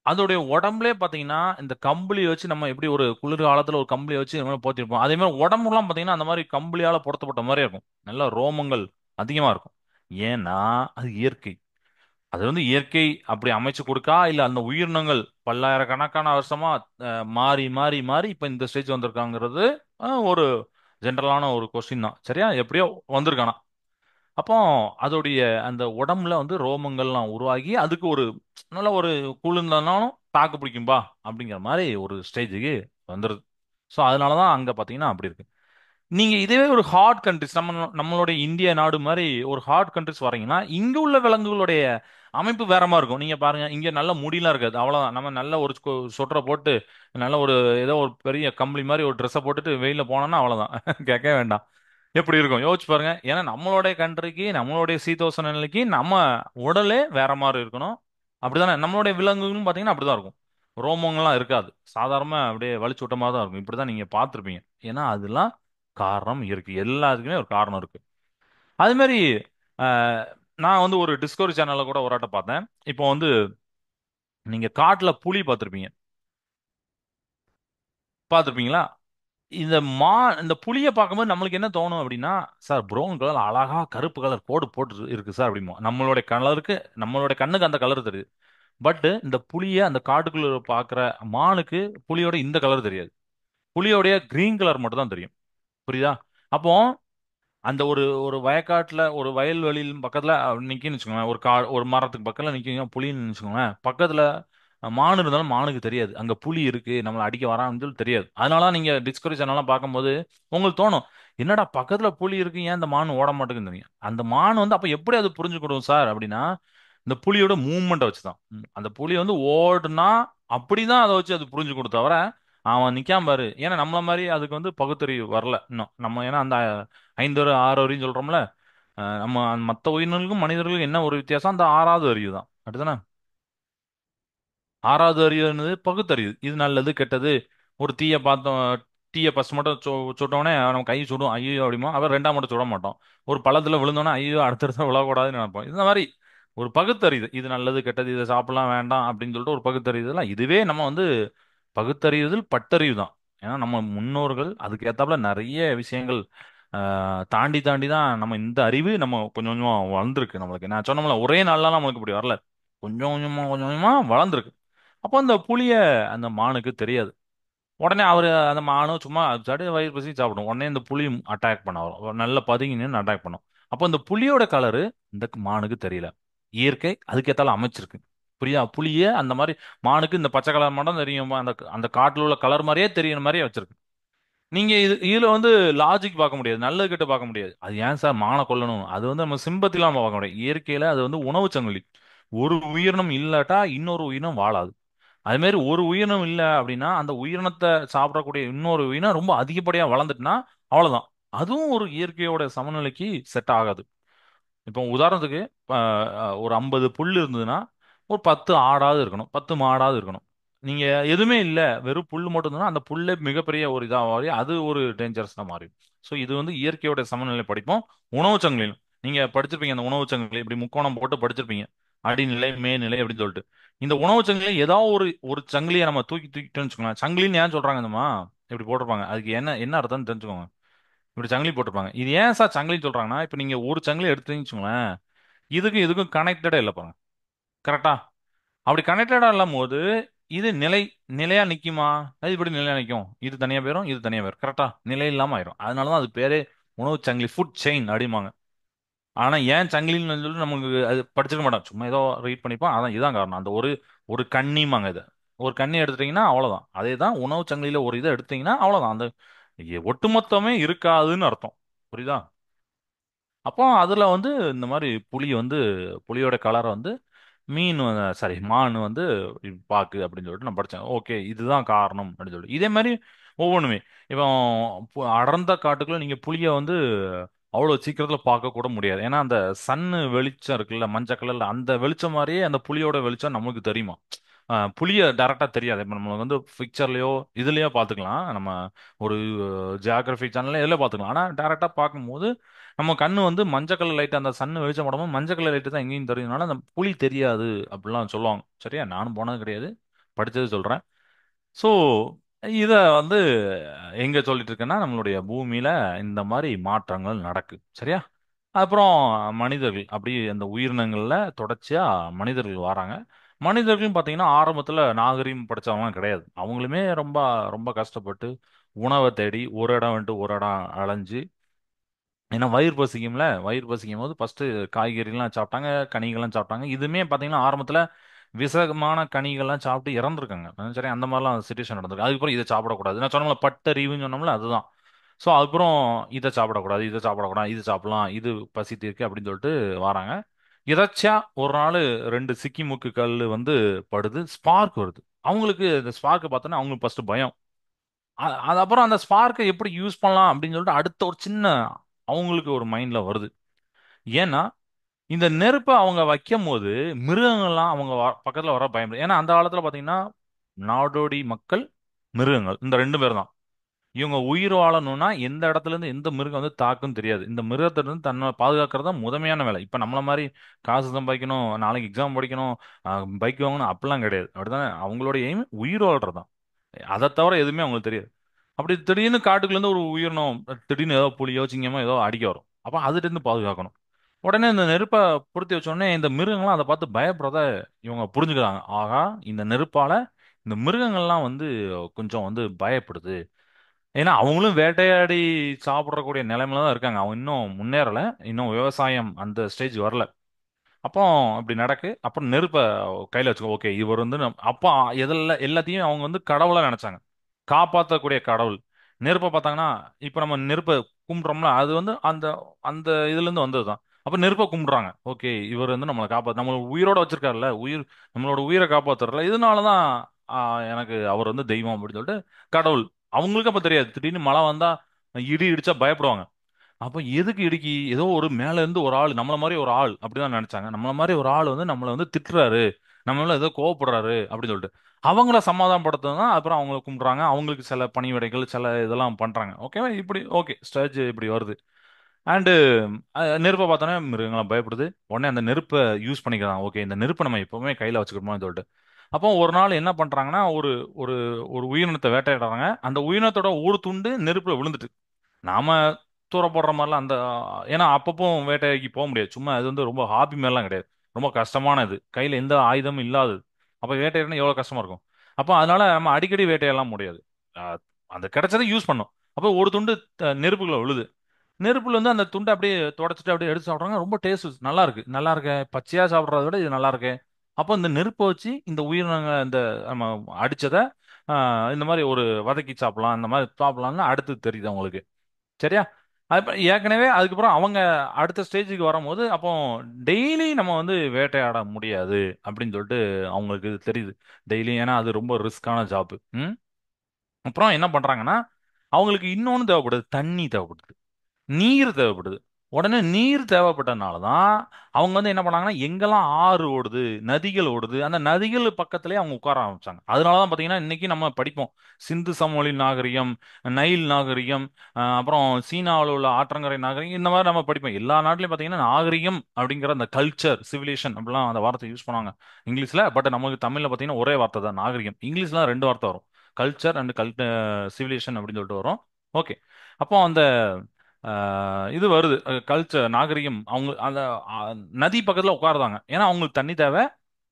அதோடைய உடம்புலே பாத்தீங்கன்னா இந்த கம்பளி வச்சு நம்ம எப்படி ஒரு குளிர் காலத்துல ஒரு கம்பளி வச்சு நம்ம போத்திருப்போம், அதே மாதிரி உடம்புலாம் பாத்தீங்கன்னா அந்த மாதிரி கம்பளியால பொருத்தப்பட்ட மாதிரி இருக்கும். நல்ல ரோமங்கள் அதிகமா இருக்கும். ஏன்னா அது இயற்கை. அது வந்து இயற்கை அப்படி அமைச்சு கொடுக்கா, இல்ல அந்த உயிரினங்கள் பல்லாயிரக்கணக்கான வருஷமா மாறி மாறி மாறி இப்ப இந்த ஸ்டேஜ் வந்திருக்காங்கிறது ஒரு ஜென்ரலான ஒரு கொஸ்டின் தான். சரியா, எப்படியோ வந்திருக்கானா. அப்போ அதோடைய அந்த உடம்புல வந்து ரோமங்கள்லாம் உருவாகி அதுக்கு ஒரு நல்ல ஒரு குளிர்ந்தாலும் தாக்கு பிடிக்கும்பா அப்படிங்கிற மாதிரி ஒரு ஸ்டேஜுக்கு வந்துருது. ஸோ அதனாலதான் அங்க பாத்தீங்கன்னா அப்படி இருக்கு. நீங்க இதுவே ஒரு ஹாட் கண்ட்ரிஸ் நம்மளுடைய இந்திய நாடு மாதிரி ஒரு ஹாட் கண்ட்ரிஸ் வரீங்கன்னா இங்க உள்ள விலங்குகளுடைய அமைப்பு வேற மாதிரி இருக்கும். நீங்க பாருங்க, இங்க நல்ல முடியெல்லாம் இருக்காது. அவ்வளவுதான், நம்ம நல்ல ஒரு சொட்டரை போட்டு நல்ல ஒரு ஏதோ ஒரு பெரிய கம்பளி மாதிரி ஒரு ட்ரெஸ்ஸை போட்டுட்டு வெயில போனோம்னா அவ்வளவுதான். கேட்கவே வேண்டாம். எப்படி இருக்கும் யோசிச்சு பாருங்க. ஏன்னா நம்மளுடைய கண்ட்ரிக்கு நம்மளுடைய சீதோஷண நிலைக்கு நம்ம உடலே வேற மாதிரி இருக்கணும். அப்படிதானே நம்மளுடைய விலங்குகளும் பாத்தீங்கன்னா அப்படிதான் இருக்கும். ரோமங்கள்லாம் இருக்காது. சாதாரணமா அப்படியே வலிச்சு விட்ட மாதிரி தான் இருக்கும். இப்படிதான் நீங்க பார்த்திருப்பீங்க. ஏன்னா அதெல்லாம் காரணம் இருக்கு. எல்லாத்துக்குமே ஒரு காரணம் இருக்கு. அது மாதிரி அஹ், நான் வந்து ஒரு டிஸ்கவரி சேனல்ல கூட ஒரு ஆட்ட பார்த்தேன். இப்போ வந்து நீங்க காட்டுல புலி பார்த்திருப்பீங்களா? இந்த மா இந்த புலியை பார்க்கும்போது நம்மளுக்கு என்ன தோணும் அப்படின்னா, சார் ப்ரௌன் கலர் அழகா கருப்பு கலர் கோடு போட்டு இருக்கு சார் அப்படிமோ. நம்மளுடைய கலருக்கு நம்மளுடைய கண்ணுக்கு அந்த கலர் தெரியுது. பட் இந்த புலியை அந்த காட்டுக்குள்ள பார்க்குற மானுக்கு புலியோட இந்த கலர் தெரியாது. புலியோடைய கிரீன் கலர் மட்டும் தான் தெரியும். புரியுதா? அப்போ அந்த ஒரு ஒரு வயக்காட்டுல ஒரு வயல்வெளியில் பக்கத்துல நிக்கின்னு வச்சுக்கோங்களேன். ஒரு மரத்துக்கு பக்கத்துல நிக்க புலின்னு வச்சுக்கோங்களேன். பக்கத்துல மான் இருந்தாலும் மானுக்கு தெரியாது அங்க புலி இருக்கு நம்மளை அடிக்க வரான்னு சொல்லி தெரியாது. அதனால நீங்க டிஸ்கவரி சேனல்லாம் பார்க்கும்போது உங்களுக்கு தோணும், என்னடா பக்கத்துல புலி இருக்கு ஏன் இந்த மான் ஓட மாட்டேங்குது. அந்த மான் வந்து அப்ப எப்படி அது புரிஞ்சுக்கிடும் சார் அப்படின்னா, இந்த புலியோட மூவ்மெண்ட்டை வச்சுதான். அந்த புலி வந்து ஓடுனா அப்படிதான் அதை வச்சு அது புரிஞ்சுக்கணும் தவிர அவன் நிக்காம பாரு. ஏன்னா நம்மள மாதிரி அதுக்கு வந்து பகுத்தறிவு வரல இன்னும். நம்ம ஏன்னா அந்த 5 6 அறிவுன்னு சொல்றோம்ல. நம்ம மற்ற உயிரினங்களுக்கும் மனிதர்களுக்கும் என்ன ஒரு வித்தியாசம், அந்த 6வது அறிவு தான். அப்படிதானே? 6வது அறிவுன்றது பகுத்தறிவு. இது நல்லது கெட்டது. ஒரு தீய பார்த்தோம், தீய ஃபர்ஸ்ட் மட்டும் சுட்டோடனே நம்ம கை சுடும் ஐயோ அப்படிமோ, அவர் ரெண்டாம் மட்டும் சுட மாட்டோம். ஒரு பள்ளத்துல விழுந்தோன்னே ஐயோ அடுத்தடுத்த விழக்கூடாதுன்னு நினைப்போம். இந்த மாதிரி ஒரு பகுத்தறிவு, இது நல்லது கெட்டது, இதை சாப்பிடலாம் வேண்டாம் அப்படின்னு சொல்லிட்டு ஒரு பகுத்தறிவுலாம். இதுவே நம்ம வந்து பகுத்தறிவுதல் பட்டறிவு தான். ஏன்னா நம்ம முன்னோர்கள் அதுக்கு ஏத்தாப்புல நிறைய விஷயங்கள் தாண்டி தாண்டி தான் நம்ம இந்த அறிவு நம்ம கொஞ்சம் கொஞ்சமா வளர்ந்துருக்கு. நம்மளுக்கு நான் சொன்னோம்ல, ஒரே நாள்லாம் நம்மளுக்கு இப்படி வரல. கொஞ்சம் கொஞ்சமா கொஞ்சம் கொஞ்சமா வளர்ந்துருக்கு. அப்போ அந்த புளிய அந்த மானுக்கு தெரியாது. உடனே அவரு அந்த மானும் சும்மா சாப்பிட்டு வயிறு பசி சாப்பிடும். உடனே இந்த புலி அட்டாக் பண்ண வரும், நல்ல பதுங்கி நின்று அட்டாக் பண்ணும். அப்போ இந்த புலியோட கலரு இந்த மானுக்கு தெரியல. இயற்கை அதுக்கேத்தால அமைச்சிருக்கு. புரியா? புளிய அந்த மாதிரி மானுக்கு இந்த பச்சை கலர் மட்டும் தெரியும், அந்த அந்த காட்டுல உள்ள கலர் மாதிரியே தெரியற மாதிரியே வச்சிருக்கு. நீங்க இதுல வந்து லாஜிக் பார்க்க முடியாது, நல்லது கெட்ட பார்க்க முடியாது. அது ஏன் சார் மானை கொல்லணும், அது வந்து நம்ம சிம்பத்திலாம் நம்ம பார்க்க முடியாது. இயற்கையில அது வந்து உணவு சங்கிலி. ஒரு உயிரினம் இல்லாட்டா இன்னொரு உயிரினம் வாழாது. அது மாதிரி ஒரு உயிரினம் இல்லை அப்படின்னா அந்த உயிரினத்தை சாப்பிடக்கூடிய இன்னொரு உயிரினம் ரொம்ப அதிகப்படியா வளர்ந்துட்டுனா அவ்வளவுதான். அதுவும் ஒரு இயற்கையோட சமநிலைக்கு செட் ஆகாது. இப்போ உதாரணத்துக்கு ஒரு 50 புல் இருந்ததுன்னா ஒரு 10 ஆடாவது இருக்கணும், 10 மாடாவது இருக்கணும். நீங்க எதுவுமே இல்ல, வெறும் புல் மட்டும் இருந்ததுன்னா அந்த புல்லே மிகப்பெரிய ஒரு இதா மாறி அது ஒரு டேஞ்சரஸ் தான் மாறி. ஸோ இது வந்து இயற்கையோட சமநிலை படிப்போம். உணவு சங்கிலியும் நீங்க படிச்சிருப்பீங்க. அந்த உணவு சங்கிலி இப்படி முக்கோணம் போட்டு படிச்சிருப்பீங்க, அடிநிலை மேல்நிலை அப்படின்னு சொல்லிட்டு. இந்த உணவு சங்கிலி ஏதாவது ஒரு ஒரு சங்கிலியை நம்ம தூக்கிட்டோம்னு வச்சுக்கோங்களேன். சங்கிலின்னு ஏன் சொல்றாங்க தெரியுமா? இப்படி போட்டிருப்பாங்க, அதுக்கு என்ன என்ன அர்த்தம்னு தெரிஞ்சுக்கோங்க. இப்படி சங்கிலி போட்டிருப்பாங்க. இது ஏன் சார் சங்கிலின்னு சொல்றாங்கன்னா, இப்போ நீங்க ஒரு சங்கிலி எடுத்தீங்கன்னு வச்சுக்கோங்களேன், இதுக்கும் இதுக்கும் கனெக்டடே இல்லை பாருங்க. கரெக்டா? அப்படி கனெக்டடா இல்லாம போது இது நிலையா நிக்குமா? அது இப்படி நிலையா நிக்கும், இது தனியா போயிரும், இது தனியா போயிரும். கரெக்டா? நிலை இல்லாம ஆயிரும். அதனாலதான் அது பேரே உணவு சங்கிலி, ஃபுட் செயின் அப்படிம்பாங்க. ஆனா ஏன் சங்கிலின்னு சொல்லி நமக்கு அது படிச்சிருக்க மாட்டோம், சும்மா ஏதோ ரீட் பண்ணிப்போம். அதான் இதான் காரணம். அந்த ஒரு ஒரு கண்ணிமாங்க இதை. ஒரு கண்ணி எடுத்துட்டீங்கன்னா அவ்வளவுதான். அதே தான் உணவு சங்கிலியில ஒரு இதை எடுத்தீங்கன்னா அவ்வளவுதான். அந்த ஒட்டுமொத்தமே இருக்காதுன்னு அர்த்தம். புரியுதா? அப்போ அதுல வந்து இந்த மாதிரி புலி வந்து புலியோட கலரை வந்து மீன் சாரி மான் வந்து பாக்கு அப்படின்னு சொல்லிட்டு நான் படித்தேன். ஓகே இதுதான் காரணம் அப்படின்னு சொல்லிட்டு. இதே மாதிரி ஒவ்வொன்றுமே இப்போ அடர்ந்த காட்டுக்குள்ள நீங்க புளிய வந்து அவ்வளோ சீக்கிரத்தில் பார்க்க கூட முடியாது. ஏன்னா அந்த சன்னு வெளிச்சம் இருக்குல்ல, மஞ்சள் கலர்ல, அந்த வெளிச்சம் மாதிரியே அந்த புலியோட வெளிச்சம் நமக்கு தெரியுமா? புளிய டைரக்டா தெரியாது. இப்போ நம்மளுக்கு வந்து பிக்சர்லயோ இதுலயோ பார்த்துக்கலாம் நம்ம. ஒரு ஜியாகிரபி சேனல்ல எதில் பார்த்துக்கலாம். ஆனால் டைரக்டா பார்க்கும்போது நம்ம கண்ணு வந்து மஞ்சள் கலர் லைட், அந்த சன் வெளிச்சம் படமும் மஞ்சள் கலர் லைட் தான் எங்கேயும் தெரியுதுனால அந்த புலி தெரியாது அப்படிலாம் சொல்லுவாங்க. சரியா? நானும் போனது கிடையாது, படிச்சது சொல்றேன். ஸோ இதை வந்து எங்க சொல்லிட்டு இருக்கேன்னா, நம்மளுடைய பூமியில இந்த மாதிரி மாற்றங்கள் நடக்கு. சரியா? அப்புறம் மனிதர்கள் அப்படி அந்த உயிரினங்கள்ல தொடர்ச்சியா மனிதர்கள் வராங்க. மனிதர்கள் பார்த்தீங்கன்னா ஆரம்பத்துல நாகரீகம் படிச்சவங்க கிடையாது. அவங்களுமே ரொம்ப ரொம்ப கஷ்டப்பட்டு உணவை தேடி ஒரு இடம் விட்டு ஒரு இடம் அலைஞ்சு. ஏன்னா வயிறு பசிக்கும்ல, வயிறு பசிக்கும் போது ஃபர்ஸ்ட் காய்கறிலாம் சாப்பிட்டாங்க, கனிகள்லாம் சாப்பிட்டாங்க. இதுவுமே பார்த்தீங்கன்னா ஆரம்பத்துல விஷமான கனிகள்லாம் சாப்பிட்டு இறந்துருக்காங்க. சரி, அந்த மாதிரிலாம் சுச்சுவேஷன் நடந்திருக்கு. அதுக்கப்புறம் இதை சாப்பிடக்கூடாது, நான் சொன்னோம்ல பட்டறிவுன்னு சொன்னோம்ல, அதுதான். ஸோ அதுக்கப்புறம் இதை சாப்பிடக்கூடாது, இதை சாப்பிடக்கூடாது, இது சாப்பிடலாம், இது பசி தீர்க்கு அப்படின்னு சொல்லிட்டு வராங்க. எதாச்சியா ஒரு நாள் ரெண்டு சிக்கி முக்கு கல் வந்து படுது, ஸ்பார்க் வருது. அவங்களுக்கு இந்த ஸ்பார்க்கை பார்த்தோன்னா அவங்களுக்கு ஃபர்ஸ்ட் பயம். அது அப்புறம் அந்த ஸ்பார்க்கை எப்படி யூஸ் பண்ணலாம் அப்படின்னு சொல்லிட்டு அடுத்த ஒரு சின்ன அவங்களுக்கு ஒரு மைண்ட்ல வருது. ஏன்னா இந்த நெருப்பை அவங்க வைக்கும் போது மிருகங்கள்லாம் அவங்க பக்கத்துல வர பயன்படுது. ஏன்னா அந்த காலத்துல பாத்தீங்கன்னா நாடோடி மக்கள், மிருகங்கள் இந்த ரெண்டு பேர் தான். இவங்க உயிர் வாழணும்னா எந்த இடத்துல இருந்து எந்த மிருகம் வந்து தாக்குன்னு தெரியாது. இந்த மிருகத்துல இருந்து தன்னை பாதுகாக்கிறது தான் முதன்மையான வேலை. இப்ப நம்மள மாதிரி காசு சம்பாதிக்கணும், நாளைக்கு எக்ஸாம் படிக்கணும், பைக் வாங்கணும் அப்படிலாம் கிடையாது. அப்படித்தானே? அவங்களோட எய்ம் உயிர் வாழ்றது தான். அதை தவிர எதுவுமே அவங்களுக்கு தெரியாது. அப்படி திடீர்னு காட்டுக்குள்ள இருந்து ஒரு உயிரினம் திடீர்னு ஏதோ புலியோ சிங்கமோ ஏதோ அடிக்க வரும். அப்ப அதுல இருந்து பாதுகாக்கணும். உடனே இந்த நெருப்பை பொருத்தி வச்ச உடனே இந்த மிருகங்கள்லாம் அதை பார்த்து பயப்படுறத இவங்க புரிஞ்சுக்கிறாங்க. ஆகா, இந்த நெருப்பால இந்த மிருகங்கள்லாம் வந்து கொஞ்சம் வந்து பயப்படுது. ஏன்னா அவங்களும் வேட்டையாடி சாப்பிடக்கூடிய நிலைமையில தான் இருக்காங்க. அவங்க இன்னும் முன்னேறல, இன்னும் விவசாயம் அந்த ஸ்டேஜ் வரல. அப்போ இப்படி நடக்கு. அப்புறம் நெருப்பை கையில வச்சுக்கோ. ஓகே இவர் வந்து அப்போ எதில் எல்லாத்தையும் அவங்க வந்து கடவுளா நினைச்சாங்க, காப்பாற்றக்கூடிய கடவுள். நெருப்பை பார்த்தாங்கன்னா இப்போ நம்ம நெருப்பை கும்பிட்றோம்ல, அது வந்து அந்த அந்த இதுல இருந்து வந்தது தான். அப்ப நெருப்பை கும்பிடுறாங்க. ஓகே இவர் வந்து நம்மளை காப்பாத்து, நம்மளை உயிரோட வச்சிருக்காருல்ல, உயிர் நம்மளோட உயிரை காப்பாத்துறல, இதனாலதான் எனக்கு அவர் வந்து தெய்வம் அப்படின்னு சொல்லிட்டு கடவுள். அவங்களுக்கு அப்ப தெரியாது. திடீர்னு மழை வந்தா இடி இடிச்சா பயப்படுவாங்க. அப்ப எதுக்கு இடுக்கி ஏதோ ஒரு மேல இருந்து ஒரு ஆள் நம்மள மாதிரி ஒரு ஆள் அப்படிதான் நினைச்சாங்க. நம்மள மாதிரி ஒரு ஆள் வந்து நம்மள வந்து திட்டுறாரு, நம்மள ஏதோ கோவப்படுறாரு அப்படின்னு சொல்லிட்டு அவங்கள சமாதானப்படுத்ததான். அப்புறம் அவங்கள கும்பிடுறாங்க. அவங்களுக்கு சில பணிவிடைகள் சில இதெல்லாம் பண்றாங்க. ஓகேவா? இப்படி ஓகே ஸ்டேஜ் இப்படி வருது. அண்டு நெருப்பை பார்த்தோன்னே மிருகங்களாம் பயப்படுது. உடனே அந்த நெருப்பை யூஸ் பண்ணிக்கிறாங்க. ஓகே இந்த நெருப்பை நம்ம எப்பவுமே கையில வச்சுக்கணுமான்னு சொல்லிட்டு அப்போ ஒரு நாள் என்ன பண்றாங்கன்னா ஒரு ஒரு ஒரு உயிரினத்தை வேட்டையாடுறாங்க. அந்த உயிரினத்தோட ஒரு துண்டு நெருப்புல விழுந்துட்டு நாம தூர போடுற மாதிரிலாம் அந்த ஏன்னா அப்பப்போ வேட்டைக்கு போக முடியாது. சும்மா அது வந்து ரொம்ப ஹாபி மாதிரிலாம் கிடையாது. ரொம்ப கஷ்டமானது. கையில எந்த ஆயுதமும் இல்லாதது. அப்ப வேட்டையாடுனா எவ்வளவு கஷ்டமா இருக்கும். அப்போ அதனால நம்ம அடிக்கடி வேட்டையாடலாம் முடியாது. அஹ் அந்த கிடைச்சதை யூஸ் பண்ணோம். அப்போ ஒரு துண்டு நெருப்புக்குள்ள விழுது. நெருப்புல வந்து அந்த துண்டை அப்படியே தொடச்சிட்டு அப்படியே எடுத்து சாப்பிட்றாங்க. ரொம்ப டேஸ்ட் நல்லா இருக்கு. நல்லா இருக்கு. பச்சையா சாப்பிட்றத விட இது நல்லா இருக்கு. அப்போ இந்த நெருப்பை வச்சு இந்த உயிரினங்க இந்த நம்ம அடிச்சதை இந்த மாதிரி ஒரு வதக்கி சாப்பிடலாம். இந்த மாதிரி சாப்பிடலாம்னு அடுத்து தெரியுது அவங்களுக்கு. சரியா? அது ஏற்கனவே அதுக்கப்புறம் அவங்க அடுத்த ஸ்டேஜுக்கு வரும்போது அப்போ டெய்லி நம்ம வந்து வேட்டையாட முடியாது அப்படின்னு சொல்லிட்டு அவங்களுக்கு தெரியுது. டெய்லி ஏன்னா அது ரொம்ப ரிஸ்கான ஜாப். அப்புறம் என்ன பண்றாங்கன்னா அவங்களுக்கு இன்னொன்னு தேவைப்படுது. தண்ணி தேவைப்படுது. நீர் தேவைப்படுது. உடனே நீர் தேவைப்பட்டனால தான் அவங்க வந்து என்ன பண்ணாங்கன்னா எங்கெல்லாம் ஆறு ஓடுது நதிகள் ஓடுது அந்த நதிகள் பக்கத்திலே அவங்க உட்கார ஆரம்பிச்சாங்க. அதனால தான் பார்த்தீங்கன்னா இன்னைக்கு நம்ம படிப்போம் சிந்து சமவெளி நாகரிகம், நைல் நாகரிகம், அப்புறம் சீனாவில் உள்ள ஆற்றங்கரை நாகரிகம் இந்த மாதிரி நம்ம படிப்போம். எல்லா நாட்டிலையும் பார்த்தீங்கன்னா நாகரிகம் அப்படிங்கிற அந்த கல்ச்சர் சிவிலேஷன் அப்படிலாம் அந்த வார்த்தை யூஸ் பண்ணுவாங்க இங்கிலீஷ்ல. பட் நமக்கு தமிழ்ல பார்த்தீங்கன்னா ஒரே வார்த்தை தான் நாகரிகம். இங்கிலீஷ்ல ரெண்டு வார்த்தை வரும். கல்ச்சர் அண்ட் சிவிலேஷன் அப்படின்னு சொல்லிட்டு வரும். ஓகே. அப்போ அந்த இது வருது கல்ச்சர் நாகரிகம். அவங்க அந்த நதி பக்கத்துல உட்காருதாங்க. ஏன்னா அவங்களுக்கு தண்ணி தேவை.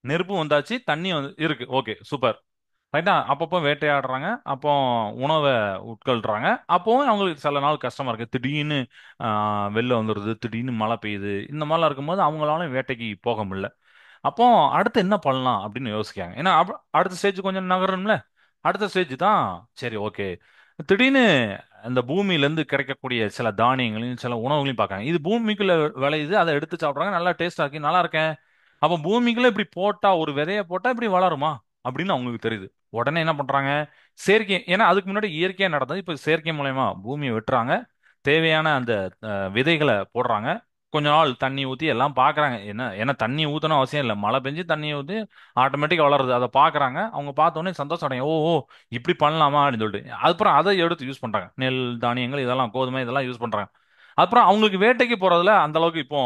நெருப்பும் வந்தாச்சு. தண்ணி வந்து இருக்கு. Okay super. ரைட்டா? அப்பப்போ வேட்டையாடுறாங்க. அப்போ உணவை உட்கொள்றாங்க. அப்போவும் அவங்களுக்கு சில நாள் கஷ்டமா இருக்கு. திடீர்னு வெள்ளம் வந்துடுது. திடீர்னு மழை பெய்யுது. இந்த மாதிரிலாம் இருக்கும்போது அவங்களால வேட்டைக்கு போக முடியல. அப்போ அடுத்து என்ன பண்ணலாம் அப்படின்னு யோசிக்காங்க. ஏன்னா அடுத்த ஸ்டேஜ் கொஞ்சம் நகரணும்ல. அடுத்த ஸ்டேஜ் தான். சரி ஓகே. திடீர்னு அந்த பூமியில இருந்து கிடைக்கக்கூடிய சில தானியங்களையும் சில உணவுகளையும் பார்க்காங்க. இது பூமிக்குள்ள விளையுது. அதை எடுத்து சாப்பிடுறாங்க. நல்லா டேஸ்டா இருக்கு. நல்லா இருக்கேன். அப்ப பூமிக்குள்ள இப்படி போட்டா ஒரு விதைய போட்டா இப்படி வளருமா அப்படின்னு அவங்களுக்கு தெரியுது. உடனே என்ன பண்றாங்க? செயற்கை ஏன்னா அதுக்கு முன்னாடி இயற்கையா நடந்தது. இப்ப செயற்கை மூலயமா பூமியை வெட்டுறாங்க. தேவையான அந்த விதைகளை போடுறாங்க. கொஞ்ச நாள் தண்ணி ஊத்தி எல்லாம் பாக்குறாங்க. என்ன ஏன்னா தண்ணி ஊத்தணும் அவசியம் இல்லை. மழை பெஞ்சு தண்ணி ஊத்தி ஆட்டோமேட்டிக்கா வளருது. அதை பாக்குறாங்க. அவங்க பார்த்த உடனே சந்தோஷம் அடையும். ஓ ஓ இப்படி பண்ணலாமா அப்படின்னு சொல்லிட்டு அப்புறம் அதை எடுத்து யூஸ் பண்றாங்க. நெல் தானியங்கள் இதெல்லாம் கோதுமை இதெல்லாம் யூஸ் பண்றாங்க. அப்புறம் அவங்களுக்கு வேட்டைக்கு போறதுல அந்த அளவுக்கு இப்போ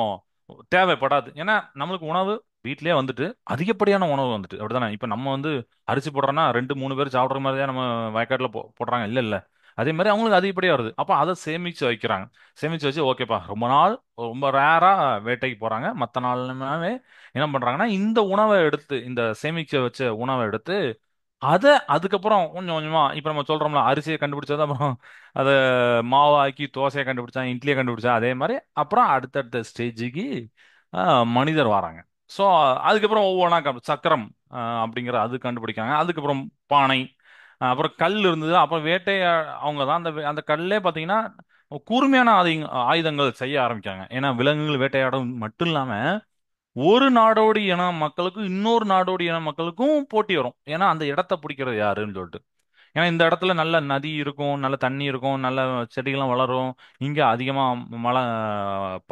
தேவைப்படாது. ஏன்னா நம்மளுக்கு உணவு வீட்டிலேயே வந்துட்டு அதிகப்படியான உணவு வந்துட்டு அப்படிதானே. இப்ப நம்ம வந்து அரிசி போடுறோம்னா ரெண்டு மூணு பேர் சாப்பிடுற மாதிரி தான் நம்ம வயக்காட்டுல போடுறாங்க. இல்ல இல்ல. அதே மாதிரி அவங்களுக்கு அதிகப்படியா வருது. அப்ப அதை சேமிச்சு வைக்கிறாங்க. சேமிச்சு வச்சு ஓகேப்பா ரொம்ப நாள் ரொம்ப ரேரா வேட்டைக்கு போறாங்க. மற்ற நாளுமே என்ன பண்றாங்கன்னா இந்த உணவை எடுத்து இந்த சேமிச்சு வச்ச உணவை எடுத்து அதை அதுக்கப்புறம் கொஞ்சம் கொஞ்சமா இப்ப நம்ம சொல்றோம்ல அரிசியை கண்டுபிடிச்சது அப்புறம் அதை மாவாக்கி தோசையை கண்டுபிடிச்சா இட்லியை கண்டுபிடிச்சா அதே மாதிரி அப்புறம் அடுத்தடுத்த ஸ்டேஜுக்கு மனிதர் வராங்க. ஸோ அதுக்கப்புறம் ஒவ்வொன்றா சக்கரம் அப்படிங்கிற அது கண்டுபிடிக்காங்க. அதுக்கப்புறம் பானை, அப்புறம் கல் இருந்தது. அப்புறம் வேட்டை அவங்க தான் அந்த அந்த கல்லே பார்த்தீங்கன்னா கூர்மையான ஆயுதங்கள் செய்ய ஆரம்பிக்காங்க. ஏன்னா விலங்குகள் வேட்டையாடும் மட்டும் இல்லாம ஒரு நாடோடி இன மக்களுக்கும் இன்னொரு நாடோடி இன மக்களுக்கும் போட்டி வரும். ஏன்னா அந்த இடத்த பிடிக்கிறது யாருன்னு சொல்லிட்டு. ஏன்னா இந்த இடத்துல நல்ல நதி இருக்கும், நல்ல தண்ணி இருக்கும், நல்ல செடிகள்லாம் வளரும். இங்க அதிகமா மழை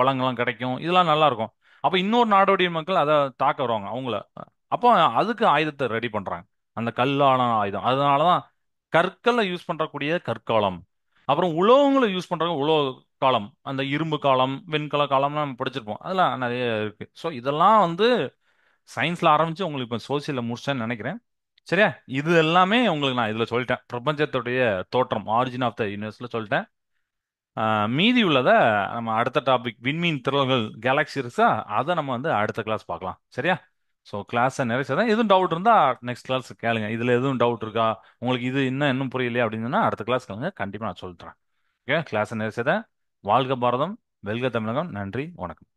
பழங்கள்லாம் கிடைக்கும். இதெல்லாம் நல்லா இருக்கும். அப்ப இன்னொரு நாடோடி மக்கள் அதை தாக்க வருவாங்க அவங்கள. அப்போ அதுக்கு ஆயுதத்தை ரெடி பண்றாங்க. அந்த கல்லான ஆயுதம். அதனாலதான் கற்களை யூஸ் பண்றக்கூடிய கற்காலம். அப்புறம் உலோகங்களை யூஸ் பண்றாங்க உலோக காலம். அந்த இரும்பு காலம் வெண்கல காலம்லாம் நம்ம படிச்சிருப்போம். அதெல்லாம் நிறைய இருக்கு. ஸோ இதெல்லாம் வந்து சயின்ஸ்ல ஆரம்பிச்சு உங்களுக்கு இப்போ சோசியல்ல முடிச்சேன்னு நினைக்கிறேன். சரியா? இது எல்லாமே உங்களுக்கு நான் இதுல சொல்லிட்டேன். பிரபஞ்சத்துடைய தோற்றம் ஆரிஜின் ஆஃப் த யூனிவர்ஸ்ல சொல்லிட்டேன். மீதி உள்ளதை நம்ம அடுத்த டாபிக் விண்மீன் திரள்கள் கேலக்ஸி இருக்கா அதை நம்ம வந்து அடுத்த கிளாஸ் பார்க்கலாம். சரியா? ஸோ கிளாஸை நிறைச்சதான் எதுவும் டவுட் இருந்தா நெக்ஸ்ட் கிளாஸ் கேளுங்க. இதுல எதுவும் டவுட் இருக்கா உங்களுக்கு இது இன்னும் புரியலையா அப்படின்னு சொன்னா அடுத்த கிளாஸ் கேளுங்க. கண்டிப்பா நான் சொல்றேன். ஓகே கிளாஸை நிறைச்சதை வாழ்க பாரதம் வெல்க தமிழகம். நன்றி வணக்கம்.